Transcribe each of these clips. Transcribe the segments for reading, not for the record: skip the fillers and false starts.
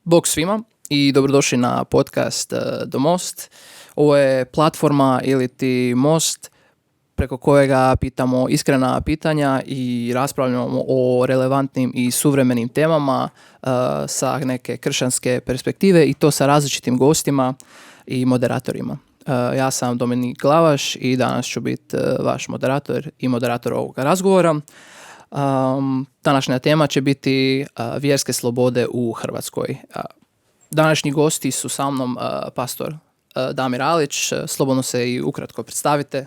Bog svima i dobrodošli na podcast The Most. Ovo je platforma ili ti most preko kojega pitamo iskrena pitanja i raspravljamo o relevantnim i suvremenim temama sa neke kršćanske perspektive i to sa različitim gostima i moderatorima. Ja sam Dominik Glavaš i danas ću biti vaš moderator i moderator ovog razgovora. Današnja tema će biti vjerske slobode u Hrvatskoj. Današnji gosti su sa mnom pastor Damir Alić. Slobodno se i ukratko predstavite.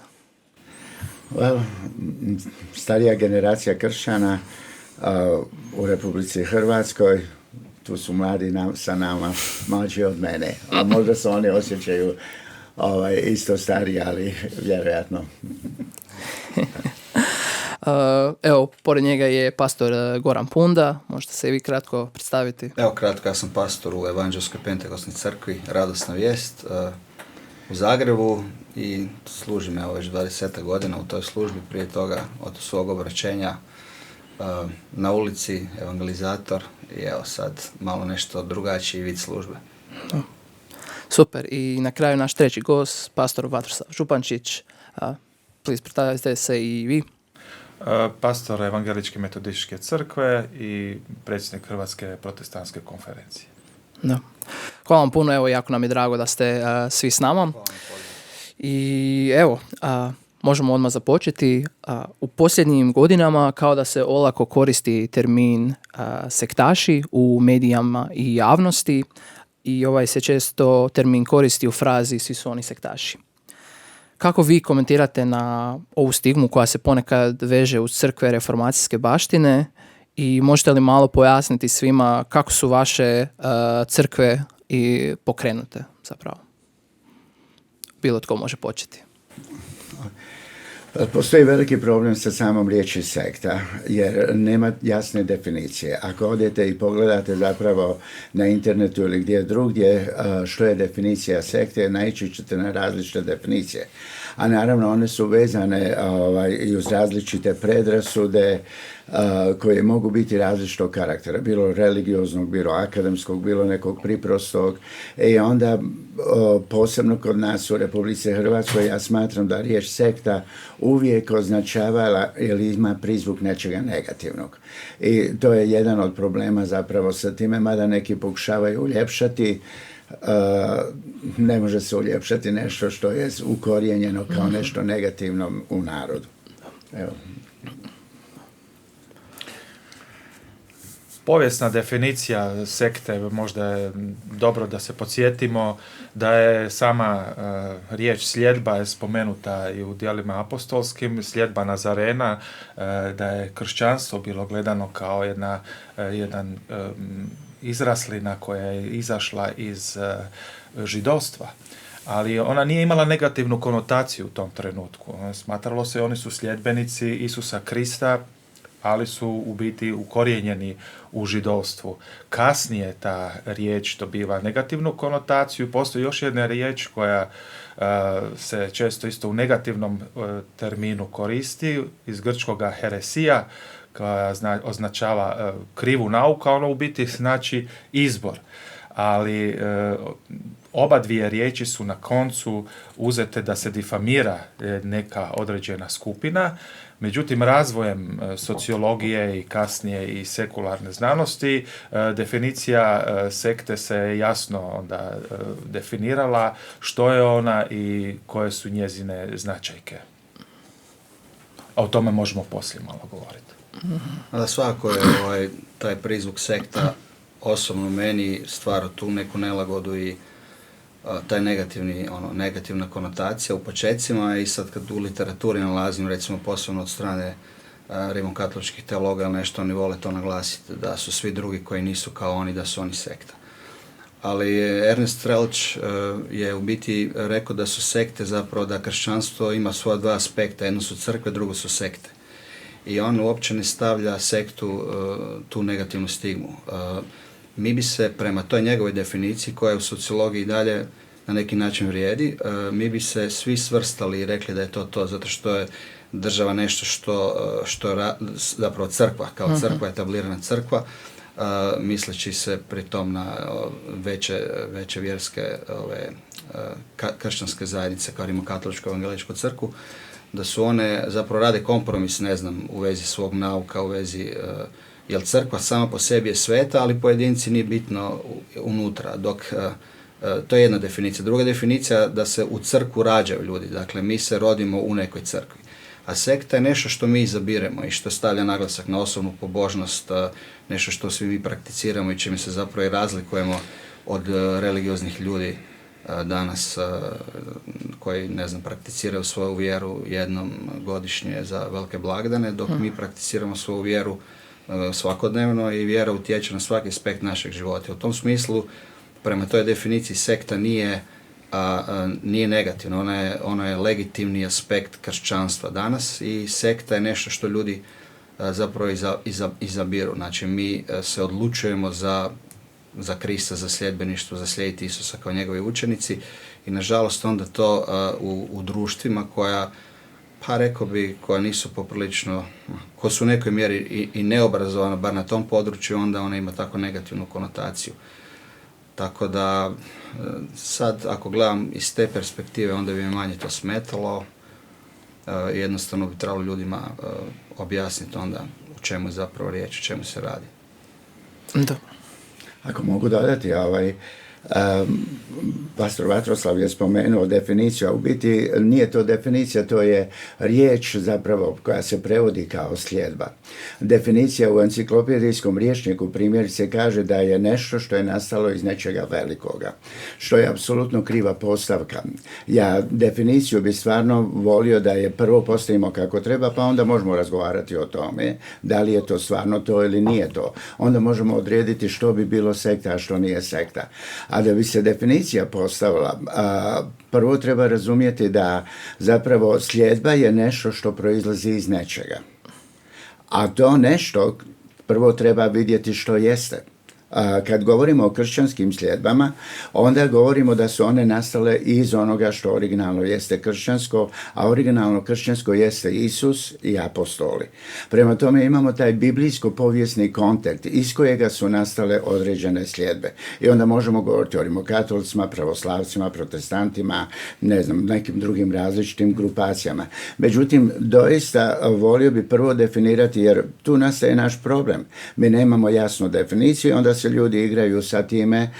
Starija generacija kršćana u Republici Hrvatskoj, tu su mladi sa nama, mlađi od mene, a možda se oni osjećaju isto stariji, ali vjerojatno. Evo, pored njega je pastor Goran Punda, možete se i vi kratko predstaviti. Evo kratko, ja sam pastor u Evanđelskoj Pentekostnoj crkvi Radosna vijest u Zagrebu i služim već 20 godina u toj službi, prije toga od svog obraćenja na ulici, evangelizator i evo sad malo nešto drugačiji vid službe. Super, i na kraju naš treći gost, pastor Vatroslav Župančić. Please, predstavite se i vi. Pastor Evangeličke metodističke crkve i predsjednik Hrvatske protestantske konferencije. Da. Hvala vam puno, evo, jako nam je drago da ste svi s nama. I evo, možemo odmah započeti. U posljednjim godinama kao da se olako koristi termin sektaši u medijama i javnosti i ovaj se često termin koristi u frazi svi su oni sektaši. Kako vi komentirate na ovu stigmu koja se ponekad veže uz crkve reformacijske baštine i možete li malo pojasniti svima kako su vaše crkve i pokrenute zapravo? Bilo tko može početi. Postoji veliki problem sa samom riječi sekta, jer nema jasne definicije. Ako odete i pogledate zapravo na internetu ili gdje drugdje što je definicija sekte, naići ćete na različite definicije. A naravno one su vezane i uz različite predrasude koje mogu biti različitog karaktera, bilo religioznog, bilo akademskog, bilo nekog priprostog. I onda posebno kod nas u Republici Hrvatskoj ja smatram da riječ sekta uvijek označavala ili ima prizvuk nečega negativnog. I to je jedan od problema zapravo sa time, mada neki pokušavaju uljepšati. Ne može se uljepšati nešto što je ukorijenjeno kao nešto negativno u narodu. Evo. Povijesna definicija sekte, možda je dobro da se podsjetimo da je sama riječ sljedba je spomenuta i u djelima apostolskim, sljedba Nazarena, da je kršćanstvo bilo gledano kao jedan izraslina koja je izašla iz židovstva. Ali ona nije imala negativnu konotaciju u tom trenutku. Smatralo se oni su sljedbenici Isusa Krista, ali su u biti ukorijenjeni u židovstvu. Kasnije ta riječ dobiva negativnu konotaciju. Postoji još jedna riječ koja se često isto u negativnom terminu koristi, iz grčkoga heresija, koja označava krivu nauku, a ono u biti znači izbor. Ali oba dvije riječi su na koncu uzete da se difamira neka određena skupina. Međutim, razvojem sociologije i kasnije i sekularne znanosti, definicija sekte se jasno onda definirala što je ona i koje su njezine značajke. A o tome možemo poslije malo govoriti. Da, svakako je taj prizvuk sekta osobno meni stvara tu neku nelagodu i taj negativna konotacija u počecima i sad kad u literaturi nalazim, recimo posebno od strane rimokatoličkih teologa ili nešto, oni vole to naglasiti da su svi drugi koji nisu kao oni, da su oni sekta. Ali Ernest Welch je u biti rekao da su sekte zapravo, da kršćanstvo ima svoja dva aspekta, jedno su crkve, drugo su sekte. I on uopće ne stavlja sektu tu negativnu stigmu. Mi bi se prema toj njegovoj definiciji, koja je u sociologiji dalje na neki način vrijedi, mi bi se svi svrstali i rekli da je to, zato što je država nešto što je zapravo crkva, kao crkva, etablirana crkva, misleći se pritom na veće vjerske kršćanske zajednice kao rimokatoličku evangeličku crkvu, da su one zapravo rade kompromis, ne znam, u vezi svog nauka, u vezi, jer crkva sama po sebi je sveta, ali pojedinci nije bitno unutra, dok to je jedna definicija. Druga definicija da se u crkvu rađaju ljudi, dakle mi se rodimo u nekoj crkvi. A sekta je nešto što mi izabiremo i što stavlja naglasak na osobnu pobožnost, nešto što svi mi prakticiramo i čime se zapravo i razlikujemo od religioznih ljudi danas koji, ne znam, prakticiraju svoju vjeru jednom godišnje za velike blagdane, dok mi prakticiramo svoju vjeru svakodnevno i vjera utječe na svaki aspekt našeg života. U tom smislu, prema toj definiciji, sekta nije negativna, ona je legitimni aspekt kršćanstva danas i sekta je nešto što ljudi zapravo izabiru. Znači, mi se odlučujemo za Krista, za sljedbeništvo, za slijediti Isusa kao njegovi učenici i nažalost onda to u društvima koja, pa rekao bi, koja nisu poprilično, ko su u nekoj mjeri i neobrazovana, bar na tom području, onda ona ima tako negativnu konotaciju. Tako da sad ako gledam iz te perspektive, onda bi mi manje to smetalo. Jednostavno bi trebalo ljudima objasniti onda u čemu je zapravo riječ, o čemu se radi. Da. Ako mogu dodati, pastor Vatroslav je spomenuo definiciju, a u biti nije to definicija, to je riječ zapravo koja se prevodi kao sljedba. Definicija u enciklopedijskom rječniku primjerice kaže da je nešto što je nastalo iz nečega velikoga, što je apsolutno kriva postavka. Ja definiciju bi stvarno volio da je prvo postavimo kako treba, pa onda možemo razgovarati o tome, da li je to stvarno to ili nije to. Onda možemo odrediti što bi bilo sekta, a što nije sekta. A da bi se definicija postavila, prvo treba razumjeti da zapravo sljedba je nešto što proizlazi iz nečega. A to nešto prvo treba vidjeti što jeste. Kad govorimo o kršćanskim sljedbama, onda govorimo da su one nastale iz onoga što originalno jeste kršćansko, a originalno kršćansko jeste Isus i apostoli. Prema tome imamo taj biblijsko-povijesni kontekst iz kojega su nastale određene sljedbe. I onda možemo govoriti o rimokatolicima, pravoslavcima, protestantima, ne znam, nekim drugim različitim grupacijama. Međutim, doista volio bi prvo definirati, jer tu nastaje naš problem. Mi nemamo jasnu definiciju, onda se ljudi igraju sa time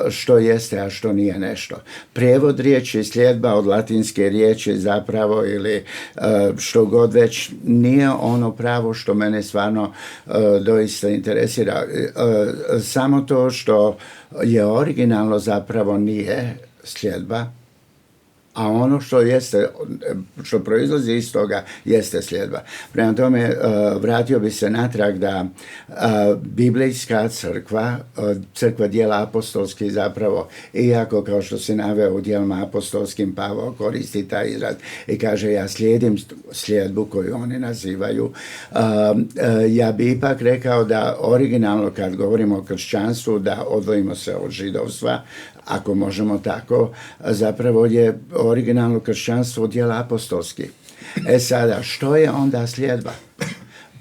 što jeste, a što nije nešto. Prijevod riječi sljedba od latinske riječi zapravo ili što god već nije ono pravo što mene stvarno doista interesira. Samo to što je originalno zapravo nije sljedba, a ono što jeste, što proizlazi iz toga, jeste sljedba. Prema tome, vratio bi se natrag da biblijska crkva, crkva dijela apostolskih zapravo, iako kao što se naveo u dijelima apostolskim, Pavao koristi taj izraz i kaže ja slijedim sljedbu koju oni nazivaju, ja bi ipak rekao da originalno kad govorimo o kršćanstvu, da odvojimo se od židovstva, ako možemo tako, zapravo je originalno kršćanstvo dijela apostolskih. Sada, što je onda sljedba?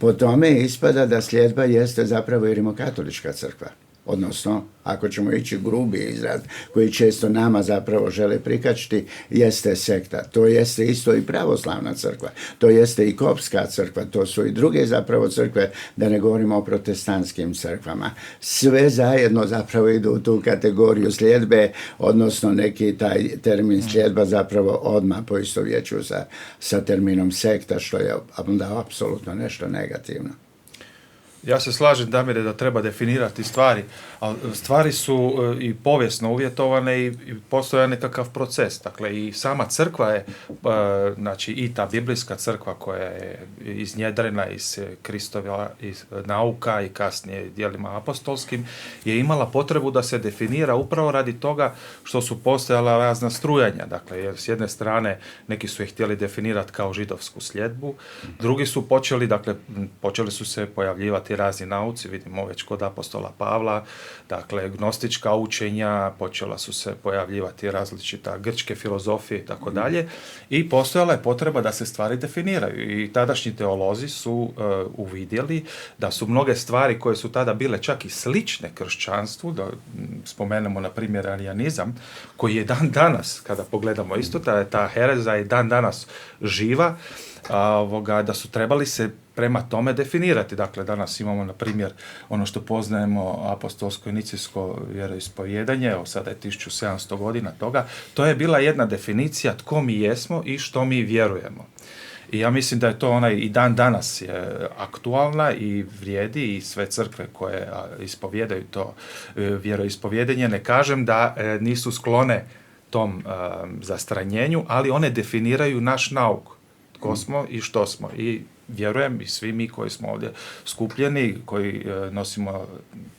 Po tome ispada da sljedba jeste zapravo i rimokatolička crkva. Odnosno, ako ćemo ići grubi izraz, koji često nama zapravo žele prikačiti, jeste sekta. To jeste isto i pravoslavna crkva. To jeste i kopska crkva. To su i druge zapravo crkve, da ne govorimo o protestantskim crkvama. Sve zajedno zapravo idu u tu kategoriju sljedbe, odnosno neki taj termin sljedba zapravo odmah poistovjećuju sa terminom sekta, što je onda apsolutno nešto negativno. Ja se slažem, Damire, da treba definirati stvari, ali stvari su i povijesno uvjetovane i postoji nekakav proces. Dakle, i sama crkva je, znači i ta biblijska crkva koja je iznjedrena iz Kristova iz nauka i kasnije djelima apostolskim, je imala potrebu da se definira upravo radi toga što su postojala razna strujanja. Dakle, jer s jedne strane neki su je htjeli definirati kao židovsku sljedbu, drugi su počeli su se pojavljivati pribjegavati razni nauci, vidimo već kod apostola Pavla, dakle, gnostička učenja, počela su se pojavljivati različita grčke filozofije i tako dalje, i postojala je potreba da se stvari definiraju. I tadašnji teolozi su uvidjeli da su mnoge stvari koje su tada bile čak i slične kršćanstvu, da spomenemo na primjer arijanizam, koji je dan danas, kada pogledamo isto, ta hereza je dan danas živa, da su trebali se prema tome definirati. Dakle, danas imamo, na primjer, ono što poznajemo apostolsko i nicijsko vjeroispovjedanje, evo sada je 1700 godina toga, to je bila jedna definicija tko mi jesmo i što mi vjerujemo. I ja mislim da je to ona i dan danas je aktualna i vrijedi, i sve crkve koje ispovjedaju to vjeroispovjedenje, ne kažem da nisu sklone tom zastranjenju, ali one definiraju naš nauk, tko smo i što smo. I vjerujem, i svi mi koji smo ovdje skupljeni, koji nosimo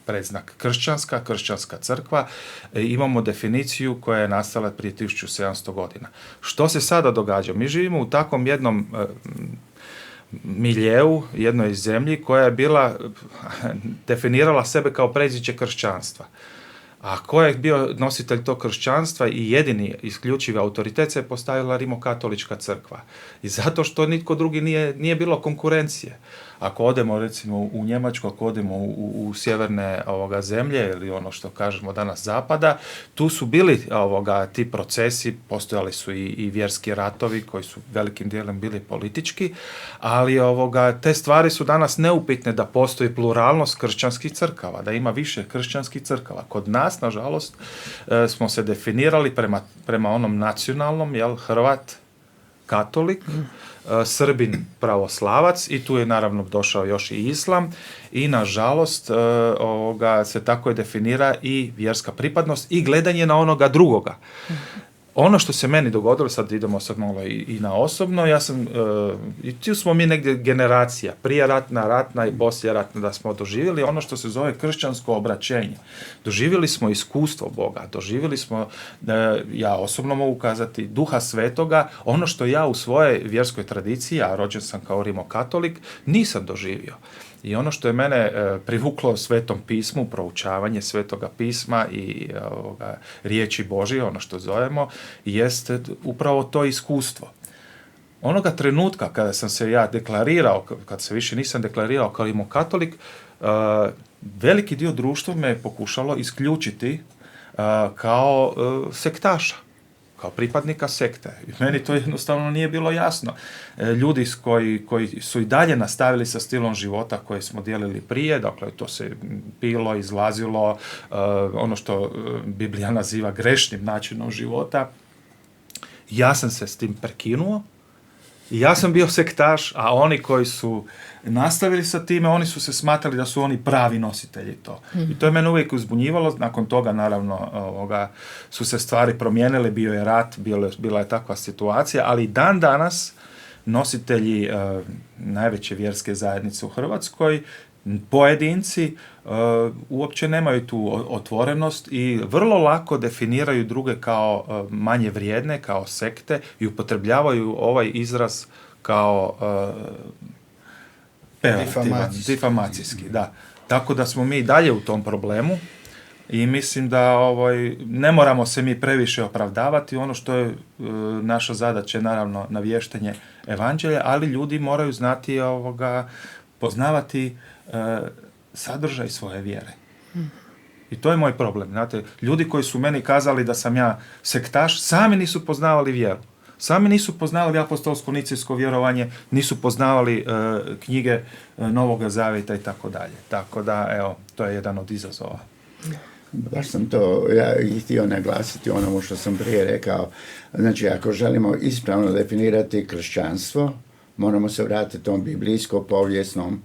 predznak kršćanska crkva, imamo definiciju koja je nastala prije 1700 godina. Što se sada događa? Mi živimo u takvom jednom miljeu, jednoj zemlji koja je bila, definirala sebe kao predziđe kršćanstva. A ko je bio nositelj tog kršćanstva i jedini isključivi autoritet se je postavila Rimokatolička crkva. I zato što nitko drugi nije bilo konkurencije. Ako odemo recimo u Njemačku, ako odemo u sjeverne zemlje ili ono što kažemo danas zapada, tu su bili ti procesi, postojali su i vjerski ratovi koji su velikim dijelom bili politički, ali te stvari su danas neupitne da postoji pluralnost kršćanskih crkava, da ima više kršćanskih crkava. Kod nas, nažalost, smo se definirali prema onom nacionalnom, Hrvat, katolik, Srbin, pravoslavac, i tu je naravno došao još i islam, i nažalost se tako je definira i vjerska pripadnost i gledanje na onoga drugoga. Ono što se meni dogodilo, sad idemo malo i na osobno, ja sam, i tu smo mi negdje generacija, prije ratna i poslije ratna, da smo doživjeli ono što se zove kršćansko obraćenje. Doživjeli smo iskustvo Boga, doživjeli smo, ja osobno mogu kazati, Duha Svetoga, ono što ja u svojoj vjerskoj tradiciji, a rođen sam kao rimokatolik, nisam doživio. I ono što je mene privuklo Svetom pismu, proučavanje Svetoga pisma i riječi Božje, ono što zovemo, jeste upravo to iskustvo. Onoga trenutka kada sam se ja deklarirao, kad se više nisam deklarirao kao rimokatolik, veliki dio društva me je pokušalo isključiti kao sektaša, kao pripadnika sekte. I meni to jednostavno nije bilo jasno. Ljudi koji su i dalje nastavili sa stilom života koji smo dijelili prije, dakle to se pilo, izlazilo, ono što Biblija naziva grešnim načinom života, ja sam se s tim prekinuo. Ja sam bio sektaš, a oni koji su nastavili sa time, oni su se smatrali da su oni pravi nositelji to. I to je mene uvijek uzbunjivalo. Nakon toga, naravno, su se stvari promijenile, bio je rat, bila je takva situacija, ali dan danas nositelji najveće vjerske zajednice u Hrvatskoj, pojedinci, uopće nemaju tu otvorenost i vrlo lako definiraju druge kao manje vrijedne, kao sekte, i upotrebljavaju ovaj izraz kao difamacijski. Da. Tako da smo mi dalje u tom problemu i mislim da ne moramo se mi previše opravdavati. Ono što je naša zadaća je naravno navještanje evanđelja, ali ljudi moraju znati poznavati sadržaj svoje vjere. I to je moj problem. Znate, ljudi koji su meni kazali da sam ja sektaš, sami nisu poznavali vjeru. Sami nisu poznavali apostolsko nicijsko vjerovanje, nisu poznavali knjige Novoga Zavjeta i tako dalje. Tako da, evo, to je jedan od izazova. Baš sam to ja htio naglasiti onomu što sam prije rekao. Znači, ako želimo ispravno definirati kršćanstvo, moramo se vratiti tom biblijsko-povijesnom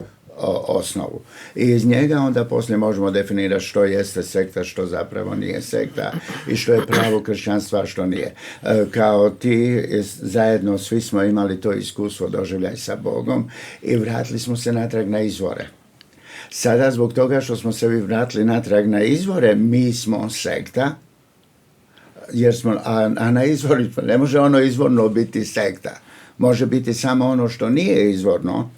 osnovu. I iz njega onda poslije možemo definirati što jeste sekta, što zapravo nije sekta i što je pravo kršćanstva, a što nije. Kao ti, zajedno svi smo imali to iskustvo, doživljaj sa Bogom i vratili smo se natrag na izvore. Sada, zbog toga što smo se vratili natrag na izvore, mi smo sekta, jer smo, a na izvoru ne može ono izvorno biti sekta. Može biti samo ono što nije izvorno,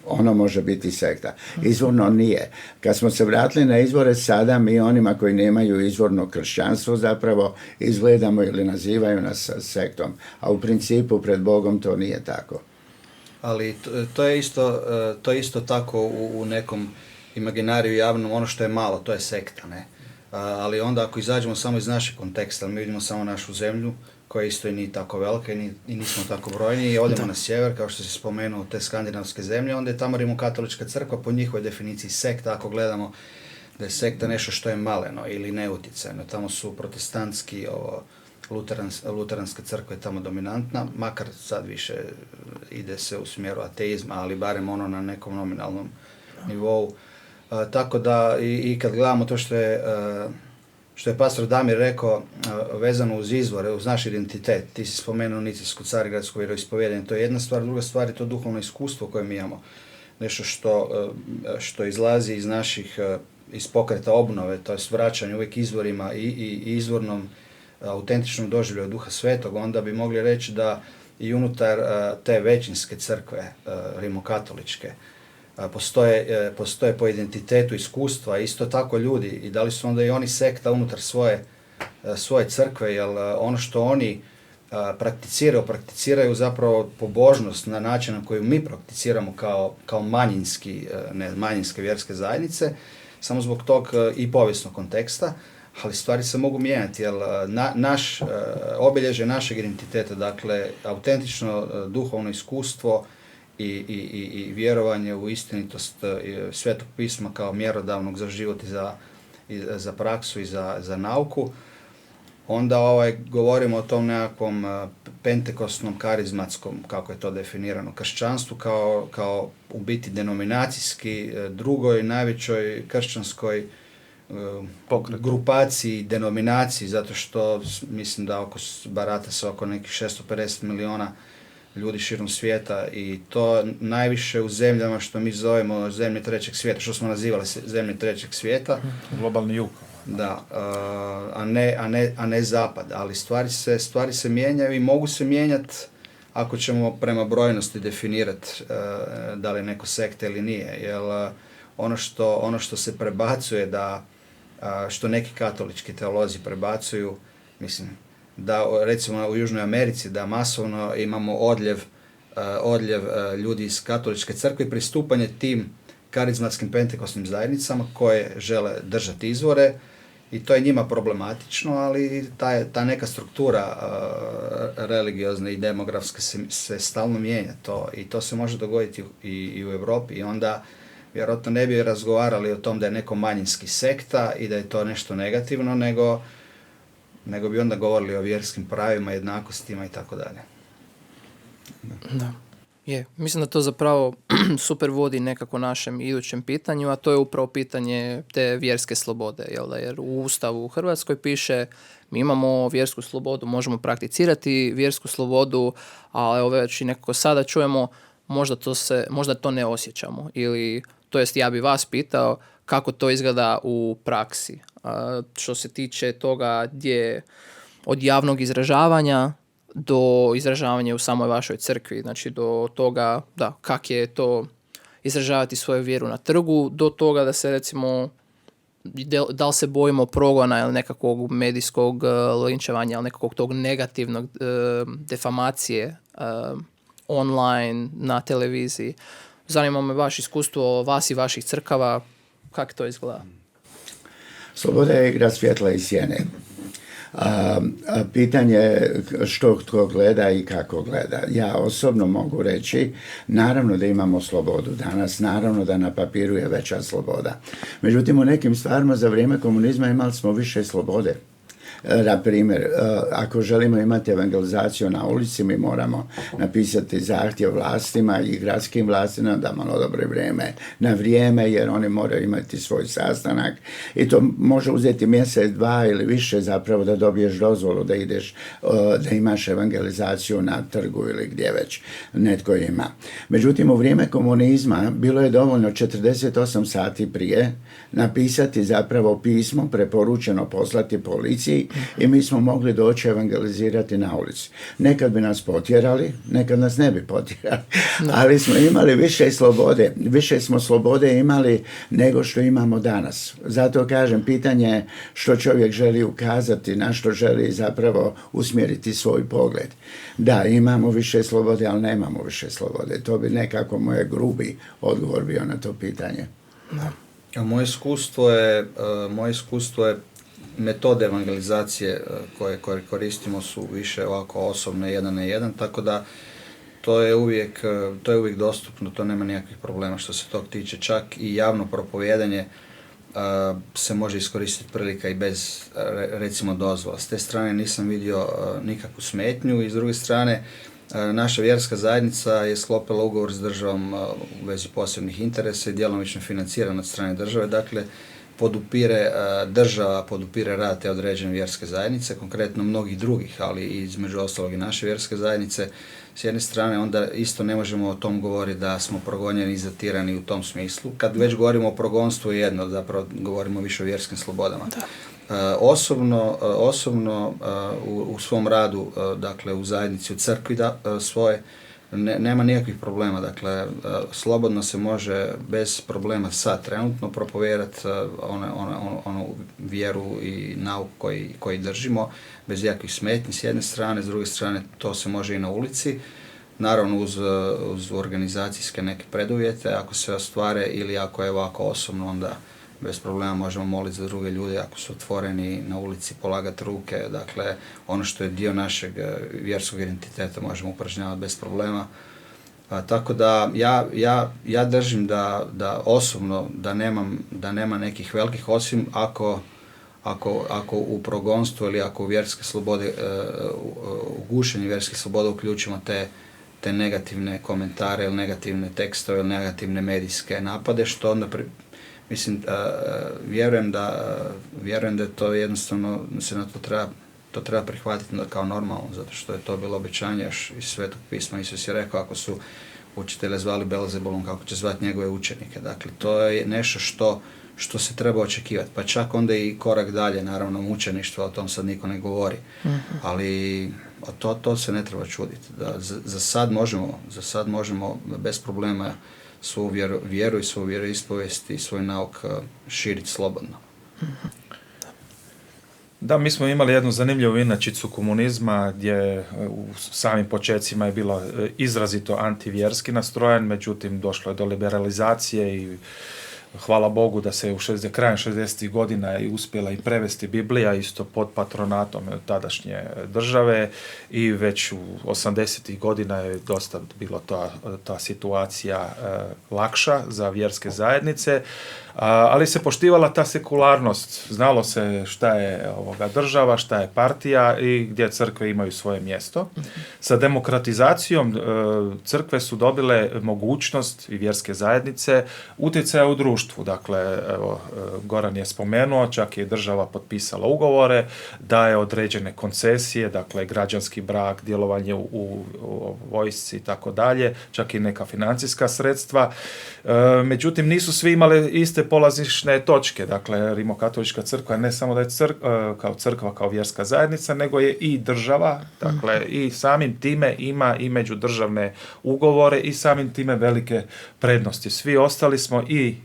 ono može biti sekta. Izvorno nije. Kad smo se vratili na izvore, sada mi onima koji nemaju izvorno kršćanstvo zapravo izgledamo ili nazivaju nas sektom. A u principu pred Bogom to nije tako. Ali to je isto tako u nekom imaginariju javnom, ono što je malo, to je sekta, ne? Ali onda ako izađemo samo iz našeg konteksta, mi vidimo samo našu zemlju, koja isto i nije tako velika i nismo tako brojni, i odemo na sjever, kao što se spomenuo, te skandinavske zemlje, onda je tamo Rimokatolička crkva po njihovoj definiciji sekta, ako gledamo da je sekta nešto što je maleno ili neutjecajno. Tamo su protestantski, luteranska crkva je tamo dominantna, makar sad više ide se u smjeru ateizma, ali barem ono na nekom nominalnom nivou. Tako da i kad gledamo to što je pastor Damir rekao vezano uz izvore, uz naš identitet, ti si spomenuo Nicejsko carigradsko vjeroispovjedanje, to je jedna stvar, druga stvar je to duhovno iskustvo koje mi imamo. Nešto što izlazi iz naših, iz pokreta obnove, to je vraćanje uvijek izvorima i izvornom autentičnom doživljaju Duha Svetog, onda bi mogli reći da i unutar te većinske crkve, rimokatoličke, postoje po identitetu iskustva, isto tako ljudi, i da li su onda i oni sekta unutar svoje crkve, jer ono što oni prakticiraju zapravo pobožnost na način na koji mi prakticiramo kao manjinske vjerske zajednice, samo zbog tog i povijesnog konteksta, ali stvari se mogu mijenjati, jer obilježje našeg identiteta, dakle, autentično duhovno iskustvo i vjerovanje u istinitost Svetog pisma kao mjerodavnog za život i za praksu i za nauku, onda govorimo o tom nekakvom pentekostnom, karizmatskom, kako je to definirano, kršćanstvu kao u biti denominacijski drugoj najvećoj kršćanskoj grupaciji, denominaciji, zato što mislim da barata se oko nekih 650 miliona ljudi širom svijeta, i to najviše u zemljama što mi zovemo zemlje trećeg svijeta, što smo nazivali zemlje trećeg svijeta. Globalni jug. Da, a ne zapad, ali stvari se mijenjaju i mogu se mijenjati ako ćemo prema brojnosti definirati da li je neko sekta ili nije, jer ono što se prebacuje, što neki katolički teolozi prebacuju, mislim, da recimo u Južnoj Americi da masovno imamo odljev ljudi iz katoličke crkve i pristupanje tim karizmatskim pentekosnim zajednicama koje žele držati izvore, i to je njima problematično, ali ta neka struktura religiozna i demografska se stalno mijenja, i to se može dogoditi i u Europi, i onda vjerojatno ne bi razgovarali o tom da je neko manjinski sekta i da je to nešto negativno, nego bi onda govorili o vjerskim pravima, jednakostima i tako dalje. Da. Mislim da to zapravo super vodi nekako našem idućem pitanju, a to je upravo pitanje te vjerske slobode, jer u Ustavu u Hrvatskoj piše mi imamo vjersku slobodu, možemo prakticirati vjersku slobodu, ali evo već i nekako sada čujemo možda to ne osjećamo, ili to jest ja bi vas pitao kako to izgleda u praksi, što se tiče toga gdje od javnog izražavanja do izražavanja u samoj vašoj crkvi, znači do toga kak je to izražavati svoju vjeru na trgu, do toga da se recimo da li se bojimo progona ili nekakvog medijskog linčevanja ili nekakvog tog negativnog defamacije online, na televiziji. Zanima me vaše iskustvo, vas i vaših crkava, kako to izgleda? Sloboda je igra svjetla i sjene. Pitanje je što tko gleda i kako gleda. Ja osobno mogu reći, naravno da imamo slobodu danas, naravno da na papiru je veća sloboda. Međutim, u nekim stvarima za vrijeme komunizma imali smo više slobode. Na primjer, ako želimo imati evangelizaciju na ulici, mi moramo napisati zahtjev vlastima i gradskim vlastima da malo dobro vrijeme na vrijeme, jer oni moraju imati svoj sastanak i to može uzeti mjesec, dva ili više zapravo da dobiješ dozvolu da ideš, da imaš evangelizaciju na trgu ili gdje već netko ima. Međutim, u vrijeme komunizma bilo je dovoljno 48 sati prije napisati zapravo pismo preporučeno poslati policiji i mi smo mogli doći evangelizirati na ulici. Nekad bi nas potjerali, nekad nas ne bi potjerali, ali smo imali više slobode, više smo slobode imali nego što imamo danas. Zato kažem, pitanje je što čovjek želi ukazati, na što želi zapravo usmjeriti svoj pogled. Da, imamo više slobode, ali nemamo više slobode. To bi nekako moj grubi odgovor bio na to pitanje. Moje iskustvo je metode evangelizacije koje koristimo su više ovako osobne, jedan na jedan, tako da to je uvijek dostupno, to nema nikakvih problema što se tog tiče. Čak i javno propovijedanje se može iskoristiti prilika i bez, recimo, dozvola. S te strane nisam vidio nikakvu smetnju i s druge strane naša vjerska zajednica je sklopila ugovor s državom u vezi posebnih interesa i djelomično financirana od strane države, dakle država podupire rad te određene vjerske zajednice, konkretno mnogih drugih, ali između ostalog i naše vjerske zajednice. S jedne strane, onda isto ne možemo o tom govoriti da smo progonjeni i zatirani u tom smislu. Kad već govorimo o progonstvu je jedno, zapravo govorimo više o vjerskim slobodama. Osobno u svom radu, dakle u zajednici, u crkvi svoje, nema nikakvih problema, dakle slobodno se može bez problema sad trenutno propovijedati onu vjeru i nauk koji držimo, bez jakih smetnji s jedne strane, s druge strane to se može i na ulici, naravno uz organizacijske neke preduvjete, ako se ostvare ili ako je ovako osobno, onda bez problema možemo moliti za druge ljude ako su otvoreni na ulici, polagati ruke, dakle ono što je dio našeg vjerskog identiteta možemo upražnjavati bez problema. Tako da ja držim da osobno da nema nekih velikih, osim ako u progonstvu ili ako u vjerske slobode, u gušenju vjerskih sloboda uključimo te negativne komentare ili negativne tekstove ili negativne medijske napade, što onda vjerujem da to jednostavno se na to treba prihvatiti kao normalno, zato što je to bilo obećanje još iz Svetog pisma. Isus je rekao, ako su učitelje zvali Belzebulom, kako će zvati njegove učenike. Dakle, to je nešto što se treba očekivati. Pa čak onda i korak dalje, naravno, mučeništvo, o tom sad niko ne govori. Ali to se ne treba čuditi. Za sad možemo bez problema svoju vjeru i svoju vjeroispovijest i svoj nauk širiti slobodno. Da, mi smo imali jednu zanimljivu inačicu komunizma gdje u samim počecima je bilo izrazito antivjerski nastrojen, međutim došlo je do liberalizacije i hvala Bogu da se krajem 60. godina je uspjela i prevesti Biblija isto pod patronatom tadašnje države i već u 80. godina je dosta bilo ta situacija lakša za vjerske zajednice, ali se poštivala ta sekularnost. Znalo se šta je država, šta je partija i gdje crkve imaju svoje mjesto. Sa demokratizacijom crkve su dobile mogućnost i vjerske zajednice utjecaja u društvu. Dakle, evo, Goran je spomenuo, čak je država potpisala ugovore, daje određene koncesije, dakle građanski brak, djelovanje u vojsci i tako dalje, čak i neka financijska sredstva. Međutim, nisu svi imali iste polazišne točke. Dakle, Rimokatolička crkva ne samo da je kao crkva, kao vjerska zajednica, nego je i država, dakle, i samim time ima i međudržavne ugovore i samim time velike prednosti. Svi ostali smo i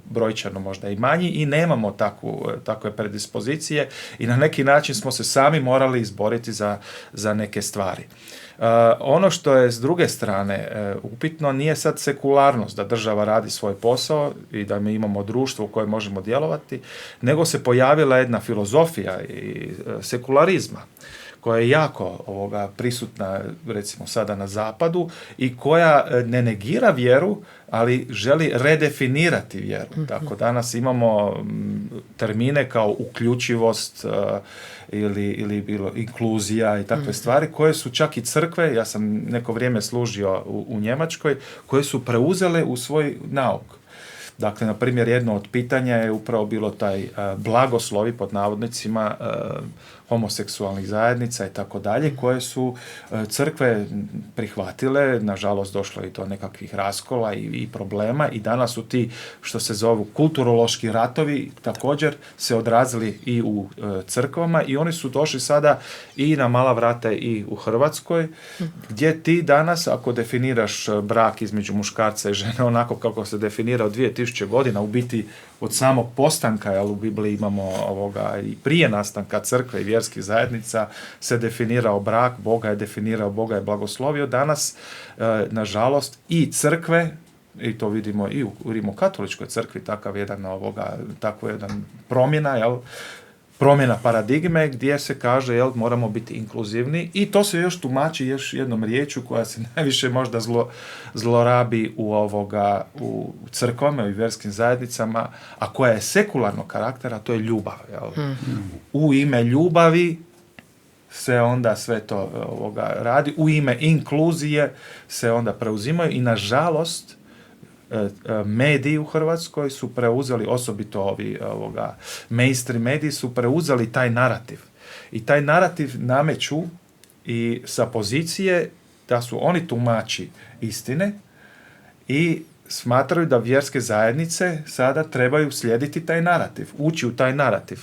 brojčano možda i manji i nemamo takve predispozicije i na neki način smo se sami morali izboriti za neke stvari. Ono što je s druge strane upitno nije sad sekularnost, da država radi svoj posao i da mi imamo društvo u kojem možemo djelovati, nego se pojavila jedna filozofija i sekularizma koja je jako prisutna recimo sada na zapadu i koja ne negira vjeru, ali želi redefinirati vjeru. Tako danas imamo termine kao uključivost ili bilo inkluzija i takve stvari koje su čak i crkve, ja sam neko vrijeme služio u Njemačkoj, koje su preuzele u svoj nauk. Dakle, na primjer, jedno od pitanja je upravo bilo taj blagoslovi pod navodnicima homoseksualnih zajednica i tako dalje, koje su crkve prihvatile. Nažalost, došlo je do nekakvih raskola i problema i danas su ti, što se zovu, kulturološki ratovi također se odrazili i u crkvama i oni su došli sada i na mala vrata i u Hrvatskoj, gdje ti danas, ako definiraš brak između muškarca i žene onako kako se definira od 2000 godina, u biti od samog postanka, jer u Bibliji imamo i prije nastanka crkve i vjerskih zajednica se definirao brak, Boga je definirao, Boga je blagoslovio. Danas, nažalost, i crkve, i to vidimo i u Rimokatoličkoj crkvi, takva jedan promjena, promjena paradigme gdje se kaže moramo biti inkluzivni i to se još tumači još jednom riječju koja se najviše možda zlorabi u crkvama i vjerskim zajednicama, a koja je sekularnog karaktera, to je ljubav. U ime ljubavi se onda sve to radi, u ime inkluzije se onda preuzimaju i nažalost mediji u Hrvatskoj su preuzeli, osobito mainstream mediji su preuzeli taj narativ. I taj narativ nameću i sa pozicije da su oni tumači istine i smatraju da vjerske zajednice sada trebaju slijediti taj narativ, ući u taj narativ.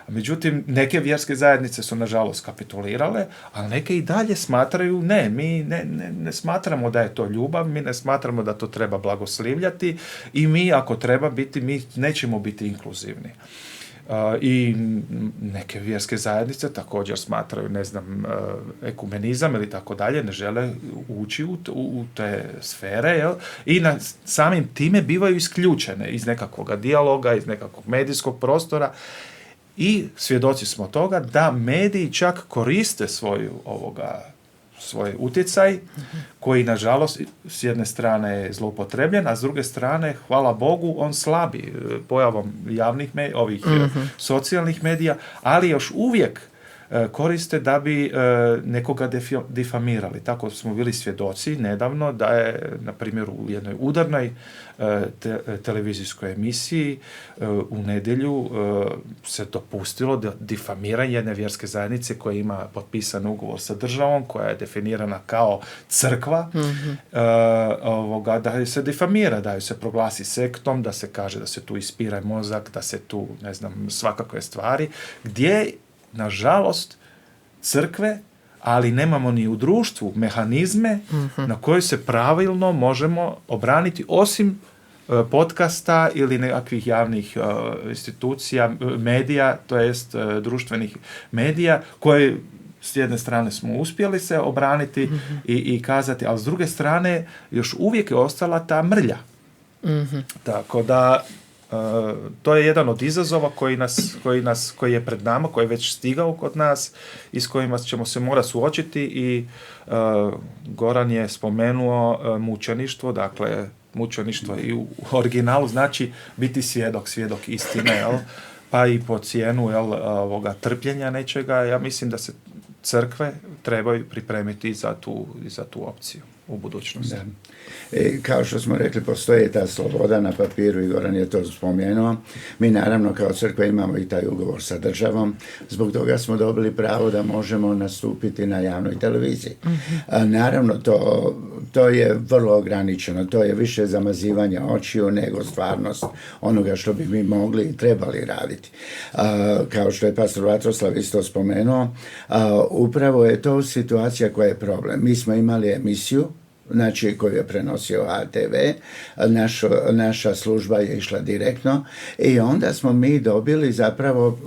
Međutim, neke vjerske zajednice su nažalost kapitulirale, a neke i dalje smatraju mi ne smatramo da je to ljubav, mi ne smatramo da to treba blagoslivljati i mi ako treba biti, mi nećemo biti inkluzivni. I neke vjerske zajednice također smatraju, ekumenizam ili tako dalje, ne žele ući u te sfere, i samim time bivaju isključene iz nekakvog dijaloga, iz nekakvog medijskog prostora. I svjedoci smo toga da mediji čak koriste svoj utjecaj, koji nažalost s jedne strane je zloupotrebljen, a s druge strane, hvala Bogu, on slabi pojavom javnih socijalnih medija, ali još uvijek koriste da bi nekoga difamirali. Tako smo bili svjedoci nedavno da je, na primjer, u jednoj udarnoj televizijskoj emisiji u nedjelju se dopustilo da difamira jedne vjerske zajednice koja ima potpisan ugovor sa državom, koja je definirana kao crkva, da se difamira, da ju se proglasi sektom, da se kaže da se tu ispira mozak, da se tu, svakakve stvari, gdje nažalost crkve, ali nemamo ni u društvu mehanizme na koje se pravilno možemo obraniti, osim podcasta ili nekakvih javnih institucija, medija, to jest društvenih medija, koje s jedne strane smo uspjeli se obraniti i kazati, ali s druge strane još uvijek je ostala ta mrlja. Tako da to je jedan od izazova koji je pred nama, koji je već stigao kod nas i s kojima ćemo se morati suočiti i Goran je spomenuo mučeništvo, dakle mučeništvo i u originalu znači biti svjedok istine, pa i po cijenu trpljenja nečega. Ja mislim da se crkve trebaju pripremiti za tu opciju u budućnosti. Da. Kao što smo rekli, postoji ta sloboda na papiru i Goran je to spomenuo. Mi naravno kao crkva imamo i taj ugovor sa državom. Zbog toga smo dobili pravo da možemo nastupiti na javnoj televiziji. Naravno, to je vrlo ograničeno. To je više zamazivanje očiju nego stvarnost onoga što bi mi mogli i trebali raditi. Kao što je pastor Vatroslav isto spomenuo, upravo je to situacija koja je problem. Mi smo imali emisiju, znači koju je prenosio ATV, naša služba je išla direktno i onda smo mi dobili zapravo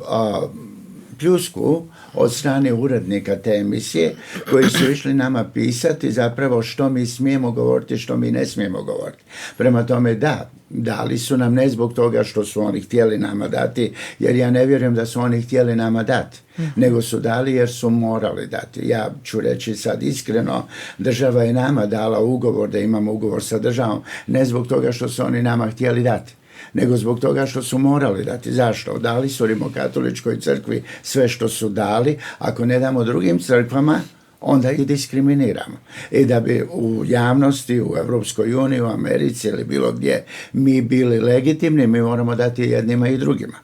pljusku od strane urednika te emisije koji su išli nama pisati zapravo što mi smijemo govoriti, što mi ne smijemo govoriti. Prema tome dali su nam ne zbog toga što su oni htjeli nama dati, jer ja ne vjerujem da su oni htjeli nama dati, nego su dali jer su morali dati. Ja ću reći sad iskreno, država je nama dala ugovor, da imamo ugovor sa državom, ne zbog toga što su oni nama htjeli dati, nego zbog toga što su morali dati. Zašto? Dali su Rimokatoličkoj crkvi sve što su dali. Ako ne damo drugim crkvama, onda ih diskriminiramo. I da bi u javnosti, u Europskoj uniji, u Americi ili bilo gdje mi bili legitimni, mi moramo dati jednima i drugima.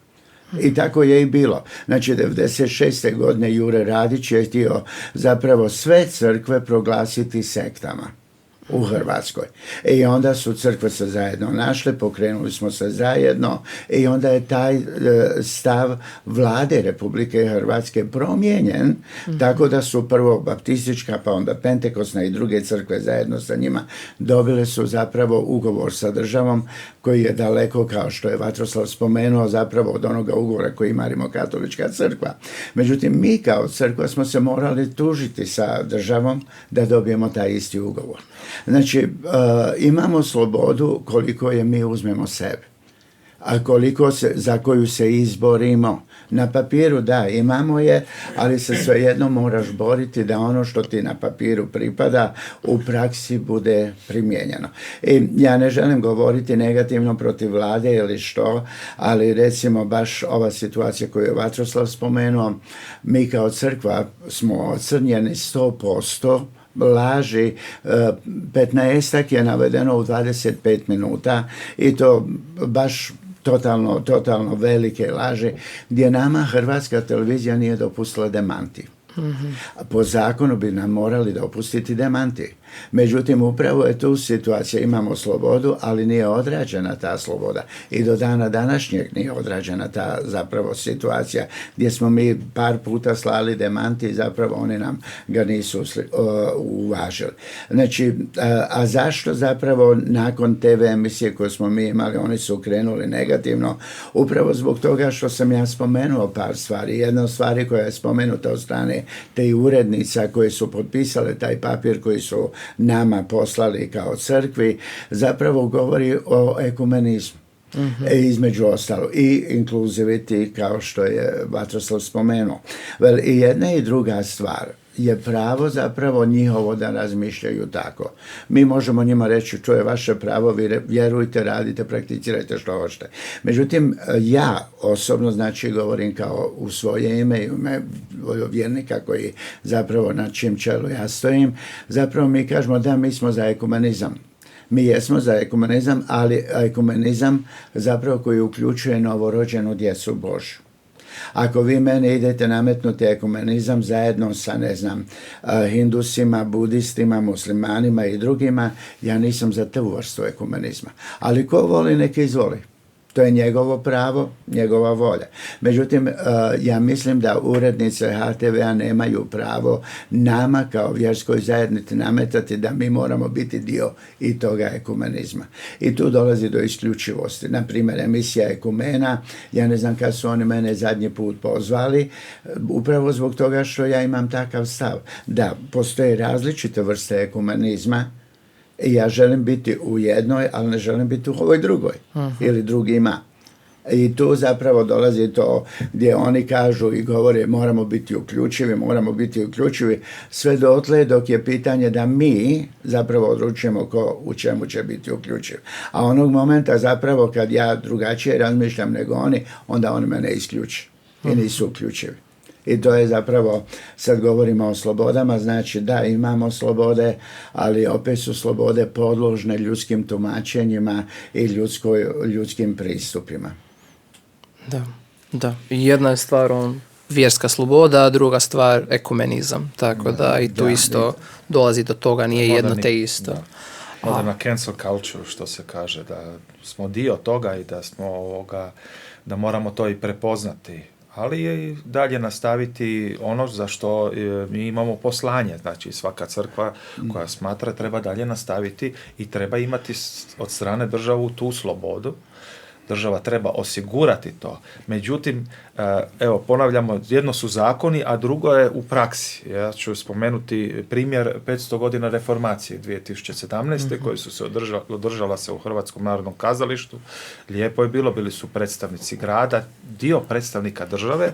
I tako je i bilo. Znači, 96. godine Jure Radić je htio zapravo sve crkve proglasiti sektama u Hrvatskoj. I onda su crkve se zajedno našle, pokrenuli smo se zajedno i onda je taj stav vlade Republike Hrvatske promijenjen, tako da su prvo baptistička, pa onda pentekosna i druge crkve zajedno sa njima dobile su zapravo ugovor sa državom koji je daleko, kao što je Vatroslav spomenuo, zapravo od onoga ugovora koji ima Rimokatolička crkva. Međutim, mi kao crkva smo se morali tužiti sa državom da dobijemo taj isti ugovor. Znači, imamo slobodu koliko je mi uzmemo sebe, a koliko za koju se izborimo. Na papiru da, imamo je, ali se svejedno moraš boriti da ono što ti na papiru pripada u praksi bude primijenjeno. I ja ne želim govoriti negativno protiv vlade ili što, ali recimo baš ova situacija koju je Vatroslav spomenuo, mi kao crkva smo ocrnjeni 100%, laži, 15 je navedeno u 25 minuta i to baš totalno velike laži, gdje nama Hrvatska televizija nije dopustila demanti. Po zakonu bi nam morali dopustiti demanti. Međutim, upravo je tu situacija, imamo slobodu, ali nije odrađena ta sloboda. I do dana današnjeg nije odrađena ta zapravo situacija, gdje smo mi par puta slali demanti i zapravo oni nam ga nisu uvažili. Znači, a zašto zapravo nakon TV emisije koju smo mi imali, oni su krenuli negativno? Upravo zbog toga što sam ja spomenuo par stvari. Jedna od stvari koja je spomenuta od strane te urednica koje su potpisale taj papir koji su nama poslali kao crkvi, zapravo govori o ekumenizmu. Između ostalo i inkluziviti, kao što je Vatroslav spomenuo. I jedna i druga stvar je pravo zapravo njihovo da razmišljaju tako. Mi možemo njima reći, to je vaše pravo, vi vjerujte, radite, prakticirajte što hoćete. Međutim, ja osobno, znači, govorim kao u svoje ime i ime vjernika koji zapravo na čim čelu ja stojim, zapravo mi kažemo da mi smo za ekumenizam. Mi jesmo za ekumenizam, ali ekumenizam zapravo koji uključuje novorođenu djecu Božju. Ako vi mene idete nametnuti ekumenizam zajedno sa, ne znam, hindusima, budistima, muslimanima i drugima, ja nisam za tu vrstu ekumenizma. Ali ko voli, neka izvoli. To je njegovo pravo, njegova volja. Međutim, ja mislim da urednice HTV-a nemaju pravo nama kao vjerskoj zajednici nametati da mi moramo biti dio i toga ekumenizma. I tu dolazi do isključivosti. Na primjer, emisija Ekumena, ja ne znam kad su oni mene zadnji put pozvali, upravo zbog toga što ja imam takav stav. Da, postoje različite vrste ekumenizma, i ja želim biti u jednoj, ali ne želim biti u ovoj drugoj. Ili drugima. I tu zapravo dolazi to gdje oni kažu i govore moramo biti uključivi, sve dotle dok je pitanje da mi zapravo odlučujemo ko u čemu će biti uključiv. A onog momenta zapravo kad ja drugačije razmišljam nego oni, onda oni mene isključi i nisu uključivi. I to je zapravo, sad govorimo o slobodama, znači da, imamo slobode, ali opet su slobode podložne ljudskim tumačenjima i ljudskim pristupima. Da. I jedna je stvar vjerska sloboda, a druga stvar ekumenizam. Tako da i tu isto dolazi do toga, nije jedno te isto. Na cancel culture, što se kaže, da smo dio toga i da smo da moramo to i prepoznati. Ali je i dalje nastaviti ono za što mi imamo poslanje. Znači, svaka crkva koja smatra treba dalje nastaviti i treba imati od strane državu tu slobodu. Država treba osigurati to. Međutim, evo, ponavljamo, jedno su zakoni, a drugo je u praksi. Ja ću spomenuti primjer 500 godina reformacije 2017. koje su se održala se u Hrvatskom narodnom kazalištu. Lijepo je bilo, bili su predstavnici grada, dio predstavnika države.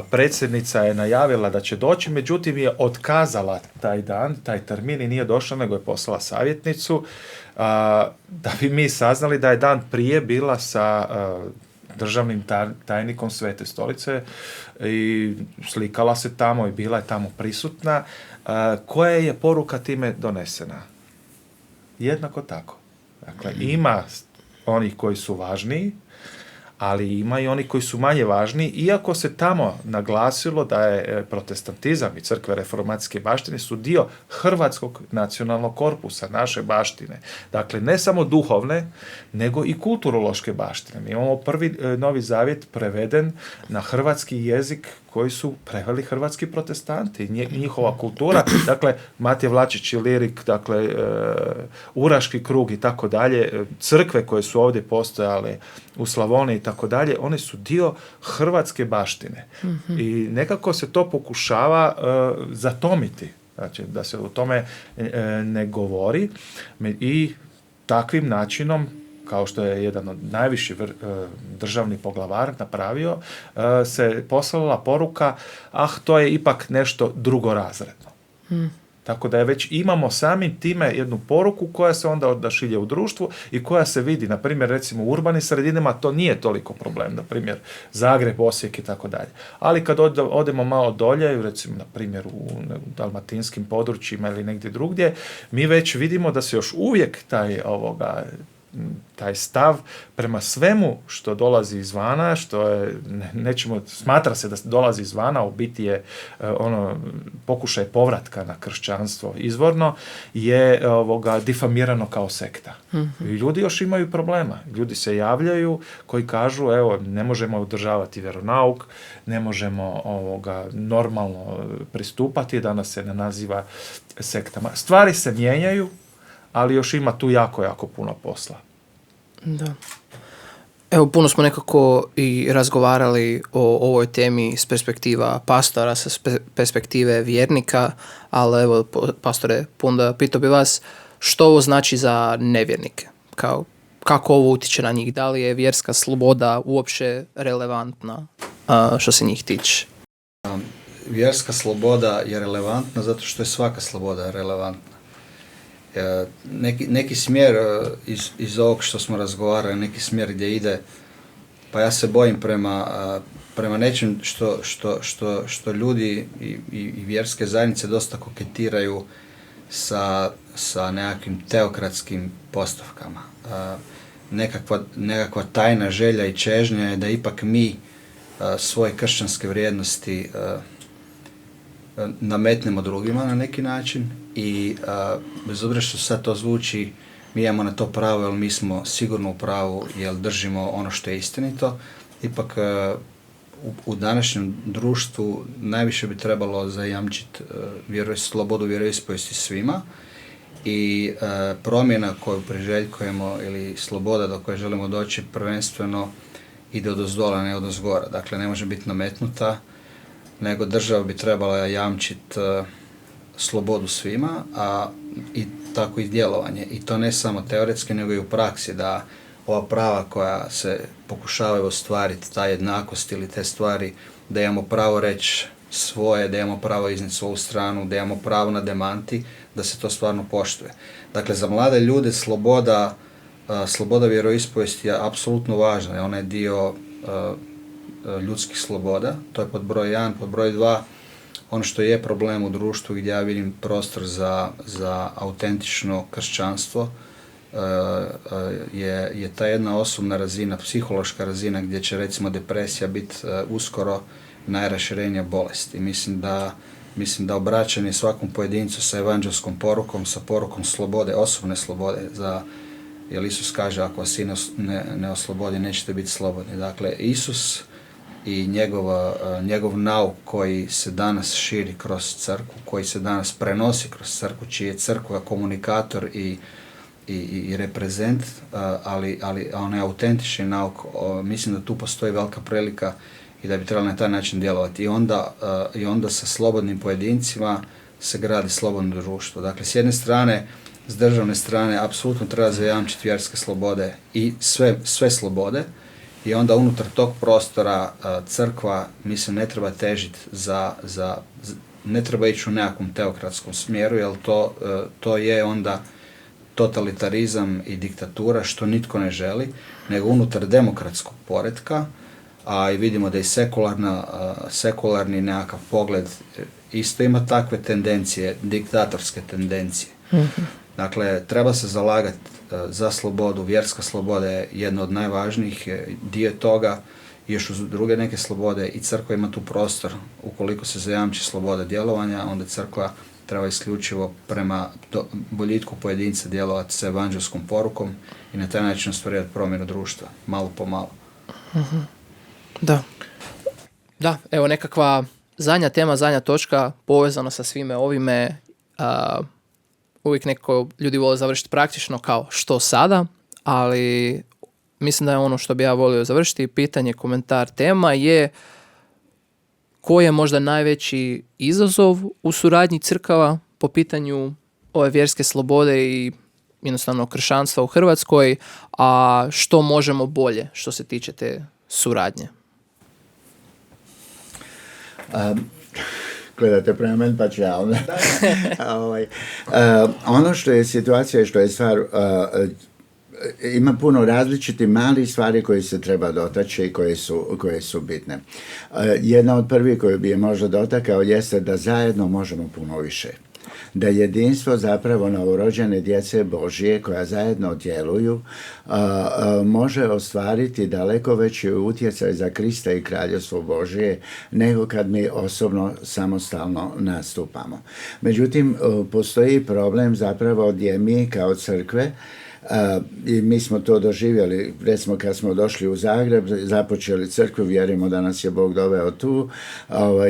Predsjednica je najavila da će doći, međutim je otkazala taj dan, taj termin i nije došla, nego je poslala savjetnicu. Da bi mi saznali da je dan prije bila sa državnim tajnikom Svete stolice i slikala se tamo i bila je tamo prisutna. koja je poruka time donesena? Jednako tako. Dakle, ima onih koji su važniji, ali ima i oni koji su manje važni, iako se tamo naglasilo da je protestantizam i crkve reformacijske baštine su dio hrvatskog nacionalnog korpusa, naše baštine. Dakle, ne samo duhovne, nego i kulturološke baštine. Mi imamo prvi Novi Zavjet preveden na hrvatski jezik koji su preveli hrvatski protestanti, njihova kultura, dakle, Matija Vlačić i Lirik, dakle, Uraški krug i tako dalje, crkve koje su ovdje postojale u Slavoniji i tako dalje, one su dio hrvatske baštine. I nekako se to pokušava zatomiti, znači da se o tome ne govori i takvim načinom, kao što je jedan od najviših državni poglavar napravio, se poslala poruka, to je ipak nešto drugorazredno. Tako da je već imamo samim time jednu poruku koja se onda odašilje u društvu i koja se vidi, na primjer, recimo u urbanim sredinama to nije toliko problem, na primjer Zagreb, Osijek i tako dalje. Ali kad odemo malo dolje, recimo na primjer u dalmatinskim područjima ili negdje drugdje, mi već vidimo da se još uvijek taj stav prema svemu što dolazi izvana, što je, smatra se da dolazi izvana, u biti je pokušaj povratka na kršćanstvo izvorno, je difamirano kao sekta. I ljudi još imaju problema. Ljudi se javljaju koji kažu, evo, ne možemo održavati vjeronauk, ne možemo normalno pristupati, da nas se ne naziva sektama. Stvari se mijenjaju, ali još ima tu jako, jako puno posla. Da. Evo, puno smo nekako i razgovarali o ovoj temi s perspektiva pastora, s perspektive vjernika, ali evo, pastore Punda, pitao bi vas što ovo znači za nevjernike? Kako ovo utječe na njih? Da li je vjerska sloboda uopće relevantna što se njih tiče? Vjerska sloboda je relevantna zato što je svaka sloboda relevantna. Neki smjer iz ovog što smo razgovarali, neki smjer gdje ide, pa ja se bojim prema nečem što ljudi i vjerske zajednice dosta koketiraju sa nekakvim teokratskim postavkama. Nekakva tajna želja i čežnja je da ipak mi svoje kršćanske vrijednosti nametnemo drugima na neki način i bez obzira što sad to zvuči, mi imamo na to pravo jer mi smo sigurno u pravu jer držimo ono što je istinito, ipak u današnjem društvu najviše bi trebalo zajamčiti slobodu vjeroispovijesti svima i promjena koju priželjkujemo ili sloboda do koje želimo doći prvenstveno ide odozdola, ne odozgora. Dakle, ne može biti nametnuta, nego država bi trebala jamčiti slobodu svima, i tako i djelovanje. I to ne samo teoretski, nego i u praksi, da ova prava koja se pokušavaju ostvariti, ta jednakost ili te stvari, da imamo pravo reći svoje, da imamo pravo iznijeti svoju stranu, da imamo pravo na demanti, da se to stvarno poštuje. Dakle, za mlade ljude sloboda vjeroispovijesti je apsolutno važna. Ona je dio ljudskih sloboda, to je pod broj 1, pod broj 2, ono što je problem u društvu gdje ja vidim prostor za autentično kršćanstvo je ta jedna osobna razina, psihološka razina gdje će recimo depresija biti uskoro najraširenija bolest. I mislim da obraćanje svakom pojedincu sa evanđelskom porukom, sa porukom slobode, osobne slobode, jer Isus kaže ako vas sin ne oslobodi nećete biti slobodni. Dakle, Isus i njegov nauk koji se danas širi kroz crkvu, koji se danas prenosi kroz crkvu, čiji je crkva komunikator i reprezent, ali onaj autentični nauk, mislim da tu postoji velika prilika i da bi trebalo na taj način djelovati. I onda sa slobodnim pojedincima se gradi slobodno društvo. Dakle, s jedne strane, s državne strane, apsolutno treba zajamčiti vjerske slobode i sve slobode, i onda unutar tog prostora crkva, mislim, ne treba težiti ne treba ići u nekakvom teokratskom smjeru, jer to je onda totalitarizam i diktatura, što nitko ne želi, nego unutar demokratskog poretka a i vidimo da i sekularni nekakav pogled isto ima takve tendencije, diktatorske tendencije. Dakle, treba se zalagati za slobodu, vjerska sloboda je jedna od najvažnijih, dio toga, još uz druge neke slobode i crkva ima tu prostor. Ukoliko se zajamči sloboda djelovanja, onda crkva treba isključivo prema boljitku pojedinca djelovati sa evanđelskom porukom i na taj način ostvarivati promjenu društva, malo po malo. Da, evo nekakva zadnja tema, zadnja točka povezano sa svime ovime. Uvijek neko ljudi vole završiti praktično kao što sada, ali mislim da je ono što bi ja volio završiti, pitanje, komentar, tema je koji je možda najveći izazov u suradnji crkava po pitanju ove vjerske slobode i jednostavno kršćanstva u Hrvatskoj, a što možemo bolje što se tiče te suradnje? Gledate prema meni, pa ću ja onda. Ono što je situacija i što je stvar, ima puno različitih malih stvari koje se treba dotaći i koje su bitne. Jedna od prvih koju bi je možda dotakao jeste da zajedno možemo puno više. Da jedinstvo zapravo novorođene djece Božje koja zajedno djeluju može ostvariti daleko veći utjecaj za Krista i Kraljevstvo Božje nego kad mi osobno samostalno nastupamo. Međutim, postoji problem zapravo gdje mi kao crkve i mi smo to doživjeli, recimo kad smo došli u Zagreb, započeli crkvu, vjerujemo da nas je Bog doveo tu,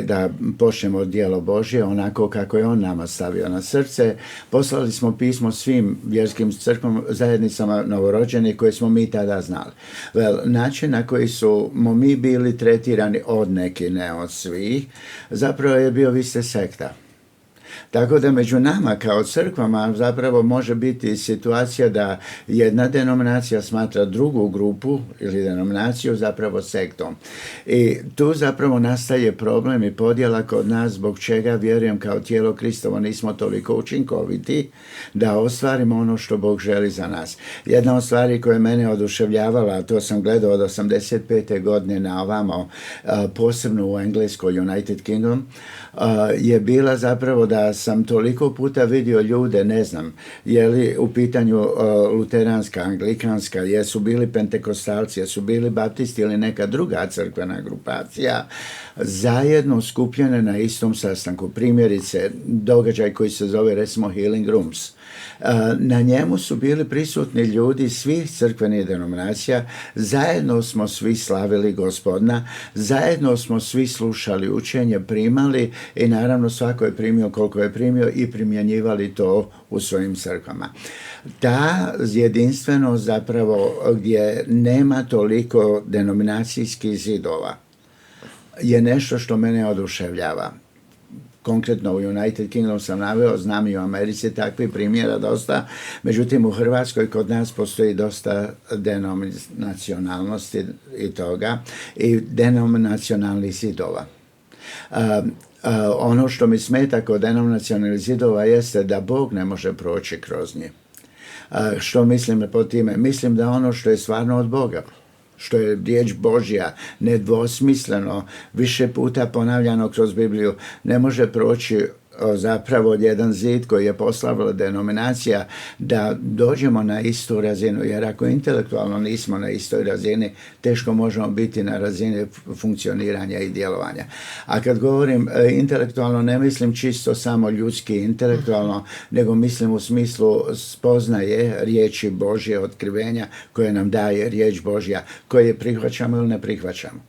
da počnemo djelo Božje onako kako je On nama stavio na srce. Poslali smo pismo svim vjerskim crkvom, zajednicama novorođenih koje smo mi tada znali. Način na koji smo mi bili tretirani od neki, ne od svih, zapravo je bio vi ste sekta. Tako da među nama kao crkvama zapravo može biti situacija da jedna denominacija smatra drugu grupu ili denominaciju zapravo sektom. I tu zapravo nastaje problem i podjela kod nas zbog čega vjerujem kao tijelo Kristovo nismo toliko učinkoviti da ostvarimo ono što Bog želi za nas. Jedna od stvari koja je mene oduševljavala, a to sam gledao od 85. godine na ovamo, posebno u Engleskoj United Kingdom, je bila zapravo da sam toliko puta vidio ljude, ne znam, je li u pitanju luteranska, anglikanska, jesu bili pentekostalci, jesu bili baptisti ili neka druga crkvena grupacija, zajedno skupljene na istom sastanku. Primjerice, događaj koji se zove recimo Healing Rooms. Na njemu su bili prisutni ljudi svih crkvenih denominacija, zajedno smo svi slavili Gospodina, zajedno smo svi slušali učenje, primali i naravno svako je primio koliko je primio i primjenjivali to u svojim crkvama. Ta jedinstvenost zapravo gdje nema toliko denominacijskih zidova je nešto što mene oduševljava. Konkretno u United Kingdom sam naveo, znam i u Americi takvih primjera dosta, međutim u Hrvatskoj kod nas postoji dosta denominacionalnosti i toga i denominacionalnih zidova. Ono što mi smeta kod denominacionalnih zidova jeste da Bog ne može proći kroz njih. Što mislim pod time? Mislim da ono što je stvarno od Boga, što je riječ Božja, nedvosmisleno, više puta ponavljano kroz Bibliju, ne može proći zapravo jedan zid koji je poslala denominacija da dođemo na istu razinu, jer ako intelektualno nismo na istoj razini, teško možemo biti na razini funkcioniranja i djelovanja. A kad govorim intelektualno, ne mislim čisto samo ljudski intelektualno, nego mislim u smislu spoznaje riječi Božje, otkrivenja koje nam daje riječ Božja, koje prihvaćamo ili ne prihvaćamo.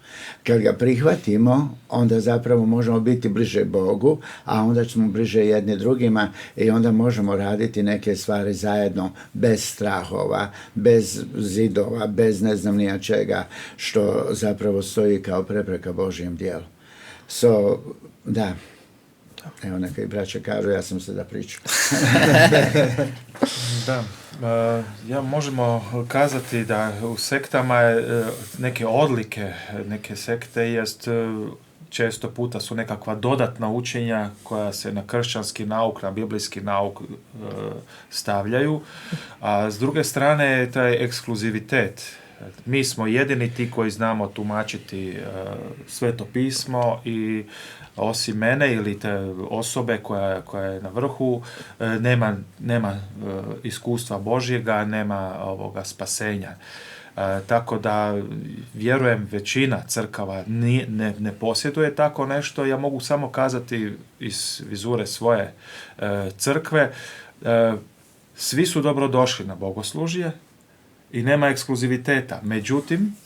Kad ga prihvatimo, onda zapravo možemo biti bliže Bogu, a onda smo bliže jedni drugima i onda možemo raditi neke stvari zajedno bez strahova, bez zidova, bez ne znam nija čega što zapravo stoji kao prepreka Božjem djelu. Da. Evo neka i braća kažu, ja sam se da pričam. Da. Ja možemo kazati da u sektama neke odlike, neke sekte jest često puta su nekakva dodatna učenja koja se na kršćanski nauk, na biblijski nauk stavljaju, a s druge strane taj ekskluzivitet Mi smo jedini ti koji znamo tumačiti Sveto pismo i osim mene ili te osobe koja je na vrhu nema iskustva Božjega, nema ovoga spasenja. Tako da vjerujem većina crkava ne posjeduje tako nešto. Ja mogu samo kazati iz vizure svoje crkve, svi su dobrodošli na bogoslužje i nema ekskluziviteta. Međutim,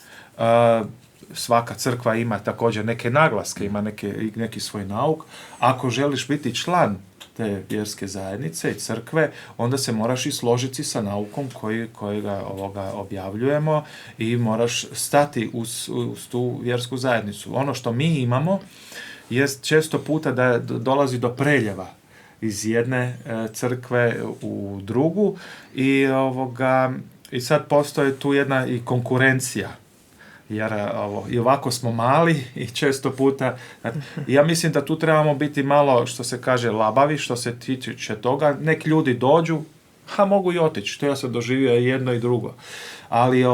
svaka crkva ima također neke naglaske, ima neki svoj nauk. Ako želiš biti član te vjerske zajednice i crkve, onda se moraš i složiti sa naukom kojega objavljujemo i moraš stati uz tu vjersku zajednicu. Ono što mi imamo je često puta da dolazi do preljeva iz jedne crkve u drugu i sad postoji tu jedna i konkurencija. Jer i ovako smo mali i često puta, ja mislim da tu trebamo biti malo, što se kaže, labavi, što se tiče toga. Nek ljudi dođu, mogu i otići, to ja sam doživio jedno i drugo. Ali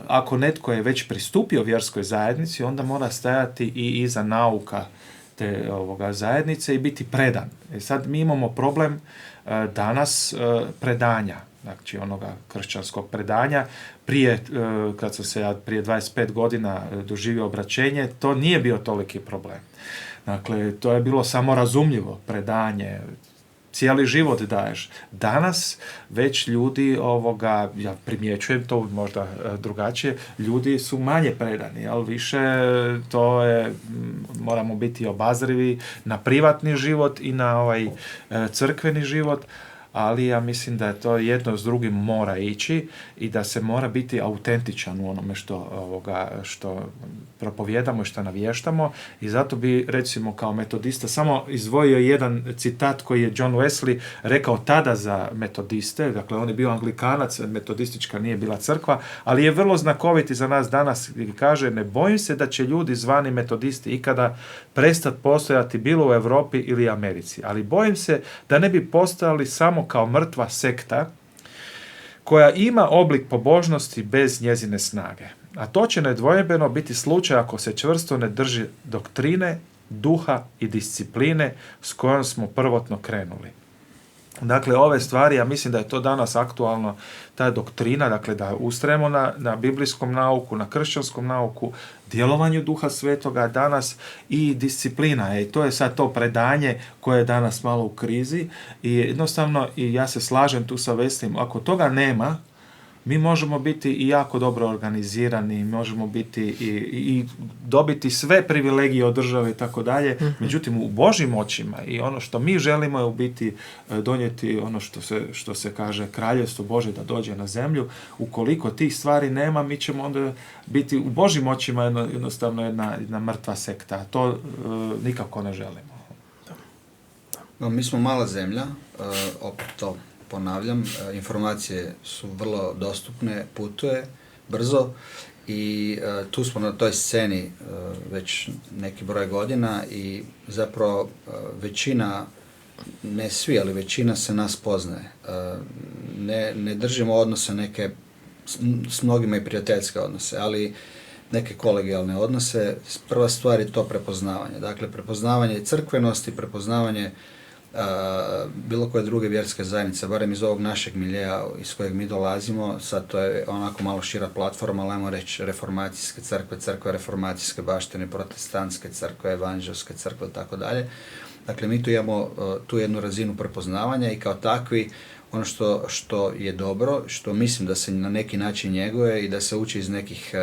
ako netko je već pristupio vjerskoj zajednici, onda mora stajati i iza nauka te zajednice i biti predan. Sad mi imamo problem danas predanja. Znači onoga kršćanskog predanja. Kad sam se ja prije 25 godina doživio obraćenje, to nije bio toliki problem. Dakle, to je bilo samorazumljivo predanje, cijeli život daješ. Danas već ljudi, ja primjećujem to možda drugačije, ljudi su manje predani, ali više to je, moramo biti obazrivi na privatni život i na crkveni život, ali ja mislim da je to jedno s drugim mora ići i da se mora biti autentičan u onome što propovijedamo i što navještamo i zato bi recimo kao metodista samo izdvojio jedan citat koji je John Wesley rekao tada za metodiste, dakle on je bio anglikanac, metodistička nije bila crkva, ali je vrlo znakoviti za nas danas i kaže: ne bojim se da će ljudi zvani metodisti ikada prestati postojati bilo u Europi ili Americi, ali bojim se da ne bi postojali samo kao mrtva sekta koja ima oblik pobožnosti bez njezine snage. A to će nedvojbeno biti slučaj ako se čvrsto ne drži doktrine, duha i discipline s kojom smo prvotno krenuli. Dakle, ove stvari, ja mislim da je to danas aktualno, ta doktrina, dakle da ustrajemo na biblijskom nauku, na kršćanskom nauku, djelovanju Duha Svetoga danas i disciplina. I to je sad to predanje koje je danas malo u krizi i jednostavno, i ja se slažem tu sa Veslim, ako toga nema, mi možemo biti i jako dobro organizirani, možemo biti i dobiti sve privilegije od države i tako dalje. Međutim, u Božjim očima i ono što mi želimo je u biti donijeti ono što se kaže kraljevstvo Božje da dođe na zemlju. Ukoliko tih stvari nema, mi ćemo onda biti u Božjim očima jednostavno jedna mrtva sekta. To nikako ne želimo. No, mi smo mala zemlja, opet to ponavljam, informacije su vrlo dostupne, putuje brzo i tu smo na toj sceni već neki broj godina i zapravo većina, ne svi, ali većina se nas poznaje. Ne držimo odnose neke, s mnogima i prijateljske odnose, ali neke kolegijalne odnose. Prva stvar je to prepoznavanje. Dakle, prepoznavanje crkvenosti, prepoznavanje bilo koje druge vjerske zajednice, barem iz ovog našeg miljeja iz kojeg mi dolazimo. Sad to je onako malo šira platforma, ali ajmo reći reformacijske crkve, crkve reformacijske baštine, protestantske crkve, evanđelske crkve i tako dalje. Dakle, mi tu imamo tu jednu razinu prepoznavanja i kao takvi ono što je dobro, što mislim da se na neki način njeguje i da se uči iz nekih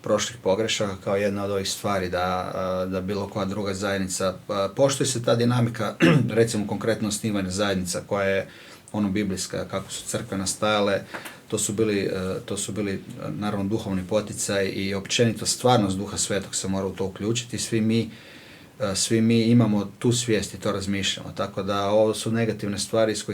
prošlih pogrešaka kao jedna od ovih stvari da bilo koja druga zajednica, poštuje se ta dinamika, recimo konkretno osnivanje zajednica koja je biblijska, kako su crkve nastajale, to su bili naravno duhovni poticaj i općenito stvarnost Duha Svetog se mora u to uključiti. Svi mi imamo tu svijest i to razmišljamo, tako da ovo su negativne stvari iz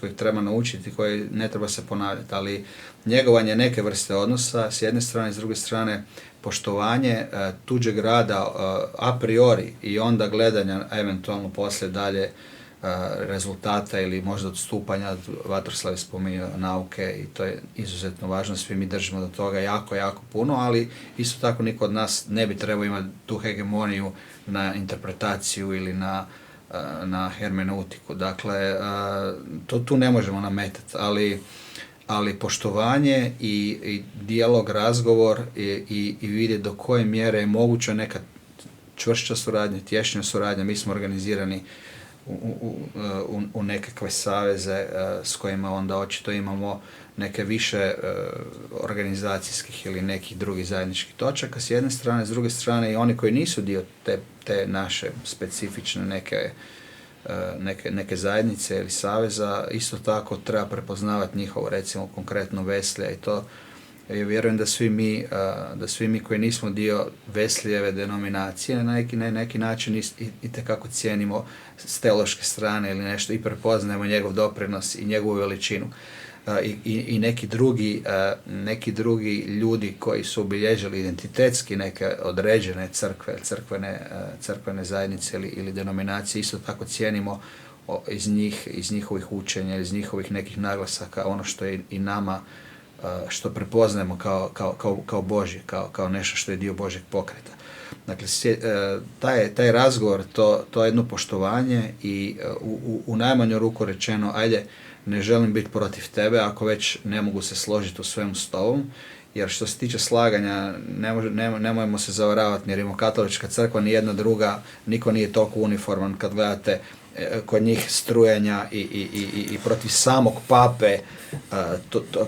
kojih treba naučiti, koje ne treba se ponavljati, ali njegovanje neke vrste odnosa s jedne strane, s druge strane poštovanje tuđeg rada a priori i onda gledanja eventualno poslije dalje rezultata ili možda odstupanja. Vatroslav je spominjao nauke i to je izuzetno važno, svi mi držimo do toga jako puno, ali isto tako niko od nas ne bi trebao imati tu hegemoniju na interpretaciju ili na hermeneutiku. Dakle, tu ne možemo nametati, ali poštovanje i dijalog, razgovor i vidjeti do koje mjere je moguća neka čvršća suradnja, tješnja suradnja. Mi smo organizirani u nekakve saveze s kojima onda očito imamo neke više organizacijskih ili nekih drugih zajedničkih točaka s jedne strane, s druge strane i oni koji nisu dio te naše specifične neke zajednice ili saveza, isto tako treba prepoznavati njihovo, recimo konkretno Veslija i to. Ja vjerujem da svi mi koji nismo dio Veslijeve denominacije na neki način itekako cijenimo s teološke strane ili nešto i prepoznajemo njegov doprinos i njegovu veličinu. I neki drugi ljudi koji su obilježili identitetski neke određene crkvene zajednice ili denominacije, isto tako cijenimo iz njihovih učenja, iz njihovih nekih naglasaka ono što je i nama, što prepoznajemo kao Božje, kao nešto što je dio Božjeg pokreta. Dakle, taj razgovor, to jedno poštovanje i u najmanju ruku rečeno, ajde, ne želim biti protiv tebe ako već ne mogu se složiti u svemu s tobom, jer što se tiče slaganja, nemojmo se zavaravati, ni Rimokatolička crkva, ni jedna druga, niko nije toliko uniforman kad gledate kod njih strujanja i protiv samog pape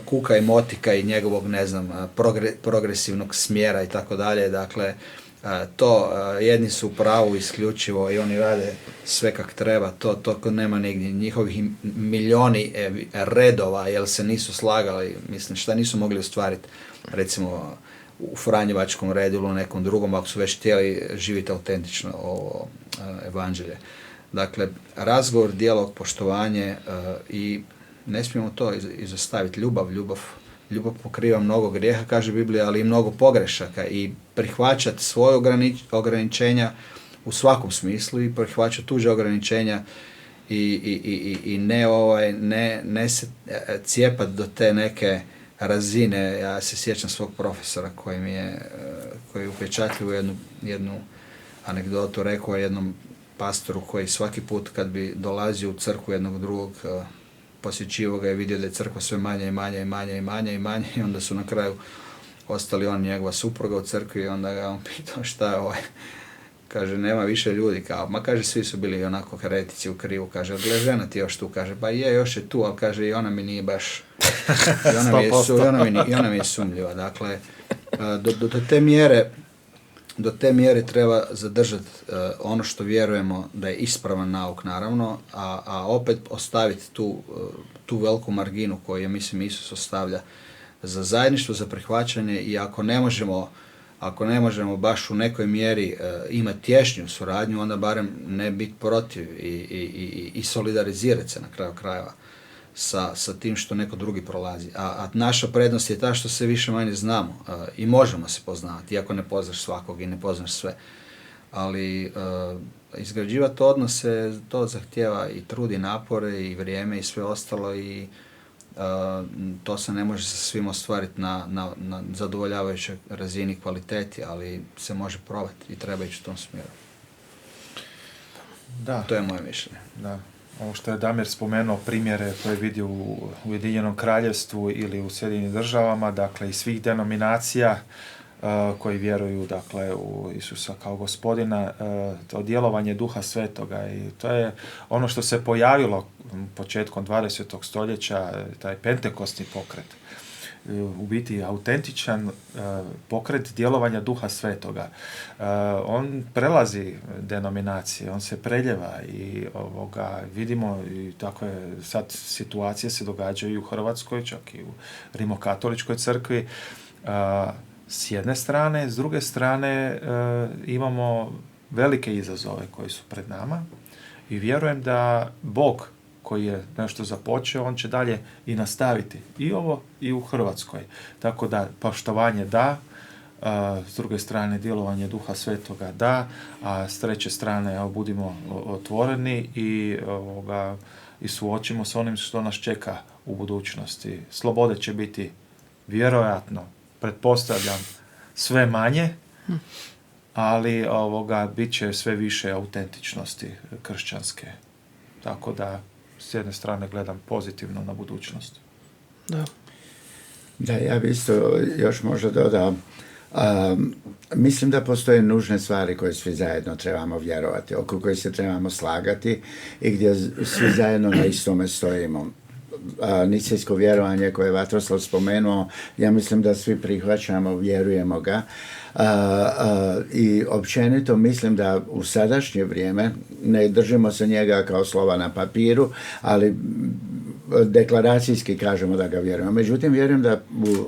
kuka i motika i njegovog, progresivnog smjera i tako dalje. Dakle, jedni su u pravu isključivo i oni rade sve kak treba, to nema nigdje. Njihovih milijoni redova, jer se nisu slagali, mislim, šta nisu mogli ostvariti, recimo u Franjevačkom redu ili u nekom drugom, ako su već htjeli živjeti autentično ovo evanđelje. Dakle, razgovor, dijalog, poštovanje i ne smijemo to izostaviti. Ljubav pokriva mnogo grijeha, kaže Biblija, ali i mnogo pogrešaka i prihvaćati svoje ograničenja u svakom smislu i prihvaćati tuđe ograničenja i ne se cijepati do te neke razine. Ja se sjećam svog profesora koji je upečatljivo jednu anegdotu rekao jednom pastoru koji svaki put kad bi dolazio u crkvu jednog drugog posjećivao ga i vidio da je crkva sve manje i onda su na kraju ostali on i njegova supruga u crkvi i onda ga on pitao šta je kaže nema više ljudi, kaže svi su bili onako heretici u krivu, kaže gle žena ti još tu, kaže pa još je tu, ali kaže i ona mi nije baš i ona mi je sumnjiva. Dakle, do te mjere treba zadržati ono što vjerujemo da je ispravan nauk, naravno, a opet ostaviti tu veliku marginu koju je, mislim, Isus ostavlja za zajedništvo, za prihvaćanje i ako ne možemo baš u nekoj mjeri imati tješnju suradnju, onda barem ne biti protiv i solidarizirati se na kraju krajeva sa tim što neko drugi prolazi. A naša prednost je ta što se više manje znamo i možemo se poznavati, iako ne poznaš svakog i ne poznaš sve. Ali izgrađivati odnose, to zahtijeva i trud i napore i vrijeme i sve ostalo i to se ne može sa svim ostvariti na zadovoljavajućoj razini kvaliteti, ali se može probati i treba ići u tom smjeru. Da. To je moje mišljenje. Da. Ovo što je Damir spomenuo, primjere koje vidi u Ujedinjenom Kraljevstvu ili u Sjedinjenim Državama, dakle i svih denominacija koji vjeruju, dakle, u Isusa kao Gospodina, to djelovanje Duha Svetoga i to je ono što se pojavilo početkom 20. stoljeća, taj pentekostni pokret. U biti autentičan pokret djelovanja Duha Svetoga. On prelazi denominacije, on se preljeva i vidimo i takve sad situacije se događaju u Hrvatskoj, čak i u Rimokatoličkoj crkvi. S jedne strane, s druge strane imamo velike izazove koji su pred nama i vjerujem da Bog koji je nešto započeo, on će dalje i nastaviti i ovo i u Hrvatskoj. Tako da poštovanje da, s druge strane djelovanje Duha Svetoga da, a s treće strane evo, budimo otvoreni i suočimo s onim što nas čeka u budućnosti. Slobode će biti vjerojatno, pretpostavljam, sve manje, ali bit će sve više autentičnosti kršćanske. Tako da s jedne strane gledam pozitivno na budućnost. Da, ja bi isto još možda dodao, mislim da postoje nužne stvari koje svi zajedno trebamo vjerovati, oko koje se trebamo slagati i gdje svi zajedno na istome stojimo. Nicejsko vjerovanje koje je Vatroslav spomenuo, ja mislim da svi prihvaćamo, vjerujemo ga. I općenito mislim da u sadašnje vrijeme ne držimo se njega kao slova na papiru, ali deklaracijski kažemo da ga vjerujemo. Međutim, vjerujem da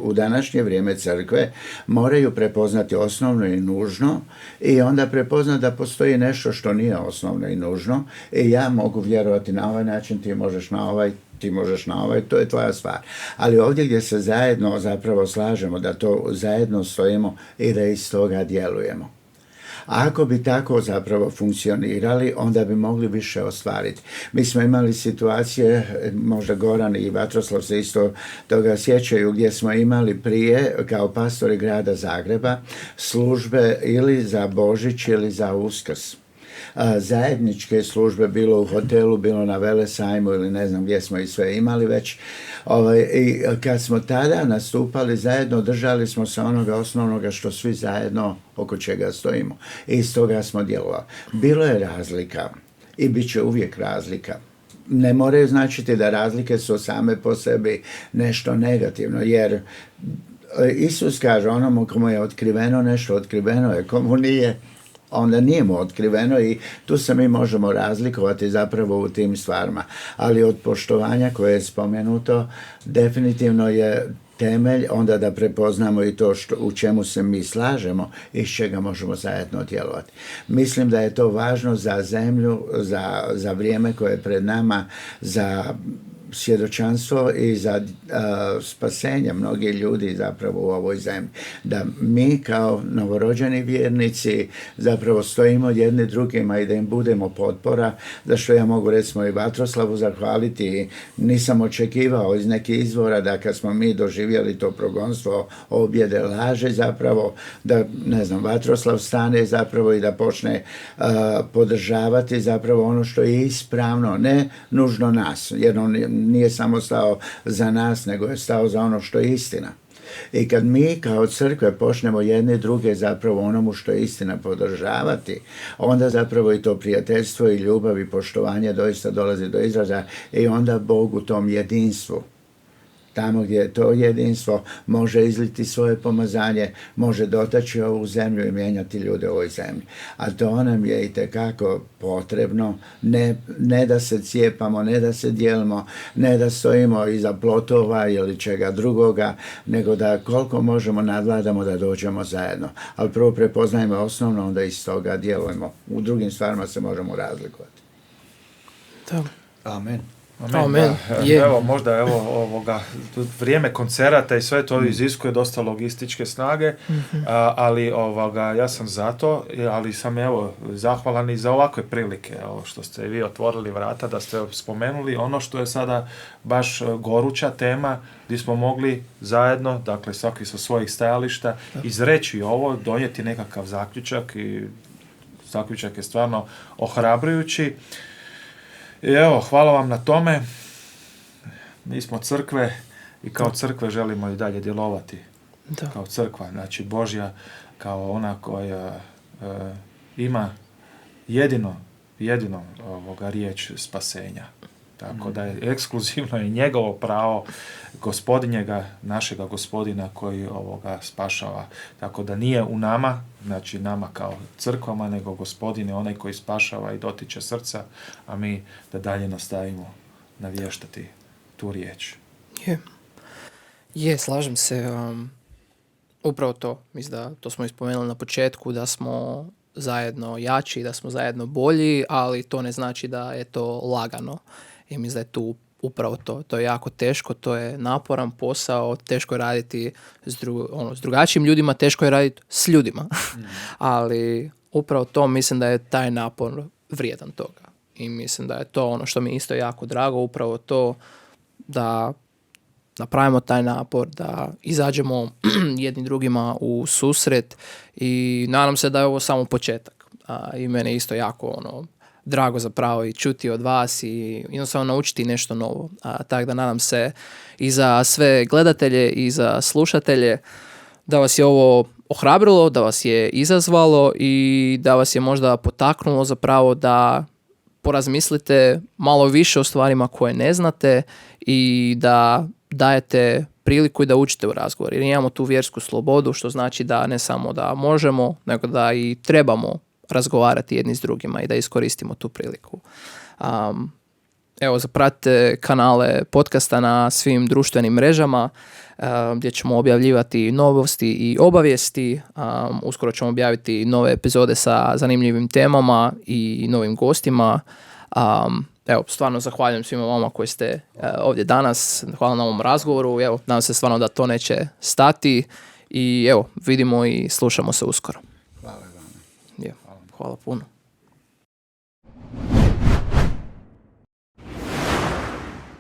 u današnje vrijeme crkve moraju prepoznati osnovno i nužno i onda prepoznati da postoji nešto što nije osnovno i nužno i ja mogu vjerovati na ovaj način, ti možeš na ovaj, ti možeš na ovaj, to je tvoja stvar. Ali ovdje gdje se zajedno zapravo slažemo, da to zajedno stojimo i da iz toga djelujemo. Ako bi tako zapravo funkcionirali, onda bi mogli više ostvariti. Mi smo imali situacije, možda Goran i Vatroslav se isto toga sjećaju, gdje smo imali prije, kao pastori grada Zagreba, službe ili za Božić ili za Uskrs. Zajedničke službe, bilo u hotelu, bilo na Velesajmu ili ne znam gdje smo i sve imali već. I kad smo tada nastupali zajedno, držali smo se onoga osnovnoga što svi zajedno oko čega stojimo. I iz toga smo djelovali. Bilo je razlika i bit će uvijek razlika. Ne moraju značiti da razlike su same po sebi nešto negativno, jer Isus kaže onomu komu je otkriveno nešto, otkriveno je, komu nije, onda nije mu otkriveno i tu se mi možemo razlikovati zapravo u tim stvarima. Ali od poštovanja koje je spomenuto, definitivno je temelj onda da prepoznamo i to u čemu se mi slažemo i iz čega možemo zajedno djelovati. Mislim da je to važno za zemlju, za vrijeme koje je pred nama, za svjedočanstvo i za spasenje mnogih ljudi zapravo u ovoj zemlji. Da mi kao novorođeni vjernici zapravo stojimo jedni drugima i da im budemo potpora, za što ja mogu recimo i Vatroslavu zahvaliti. Nisam očekivao iz nekih izvora da kad smo mi doživjeli to progonstvo, objede, laže zapravo, da ne znam, Vatroslav stane zapravo i da počne podržavati zapravo ono što je ispravno, ne nužno nas, jer on nije samo stao za nas, nego je stao za ono što je istina. I kad mi kao crkve počnemo jedne druge zapravo onomu što je istina podržavati, onda zapravo i to prijateljstvo i ljubav i poštovanje doista dolazi do izražaja i onda Bog u tom jedinstvu, tamo gdje je to jedinstvo, može izliti svoje pomazanje, može dotaći ovu zemlju i mijenjati ljude u ovoj zemlji. A to nam je itekako potrebno, ne da se cijepamo, ne da se dijelimo, ne da stojimo iza plotova ili čega drugoga, nego da koliko možemo nadvladamo da dođemo zajedno. Ali prvo prepoznajmo osnovno, onda iz toga djelujemo. U drugim stvarima se možemo razlikovati. Da. Amen. Amen. Evo, možda vrijeme koncerata i sve to iziskuje dosta logističke snage, ali ja sam za to, ali sam zahvalan i za ovakve prilike, što ste vi otvorili vrata, da ste spomenuli ono što je sada baš goruća tema, gdje smo mogli zajedno, dakle svaki sa svojih stajališta, izreći ovo, donijeti nekakav zaključak i zaključak je stvarno ohrabrujući. I evo, hvala vam na tome. Mi smo crkve i kao crkve želimo i dalje djelovati. Da. Kao crkva, znači Božja, kao ona koja ima jedino riječ spasenja. Tako da je ekskluzivno i njegovo pravo gospodinjega, našega gospodina koji spašava. Tako da nije u nama, znači nama kao crkvama, nego gospodin je onaj koji spašava i dotiče srca, a mi da dalje nastavimo navještati tu riječ. Je, slažem se. Upravo to, mislim da to smo ispomenuli na početku, da smo zajedno jači, da smo zajedno bolji, ali to ne znači da je to lagano. I mislim da je tu upravo to. To je jako teško, to je naporan posao, teško je raditi s drugačijim ljudima, teško je raditi s ljudima. Ali upravo to, mislim da je taj napor vrijedan toga. I mislim da je to ono što mi isto jako drago, upravo to da napravimo taj napor, da izađemo jednim drugima u susret i nadam se da je ovo samo početak. I mene isto jako drago zapravo i čuti od vas i jednostavno naučiti nešto novo. Tako da nadam se i za sve gledatelje i za slušatelje da vas je ovo ohrabrilo, da vas je izazvalo i da vas je možda potaknulo zapravo da porazmislite malo više o stvarima koje ne znate i da dajete priliku i da učite u razgovor. Jer imamo tu vjersku slobodu, što znači da ne samo da možemo, nego da i trebamo razgovarati jedni s drugima i da iskoristimo tu priliku. Evo, zapratite kanale podcasta na svim društvenim mrežama gdje ćemo objavljivati novosti i obavijesti. Uskoro ćemo objaviti nove epizode sa zanimljivim temama i novim gostima. Evo, stvarno zahvaljujem svima vama koji ste ovdje danas. Hvala na ovom razgovoru. Evo, nadam se stvarno da to neće stati. I evo, vidimo i slušamo se uskoro. Hvala vam. Hvala puno.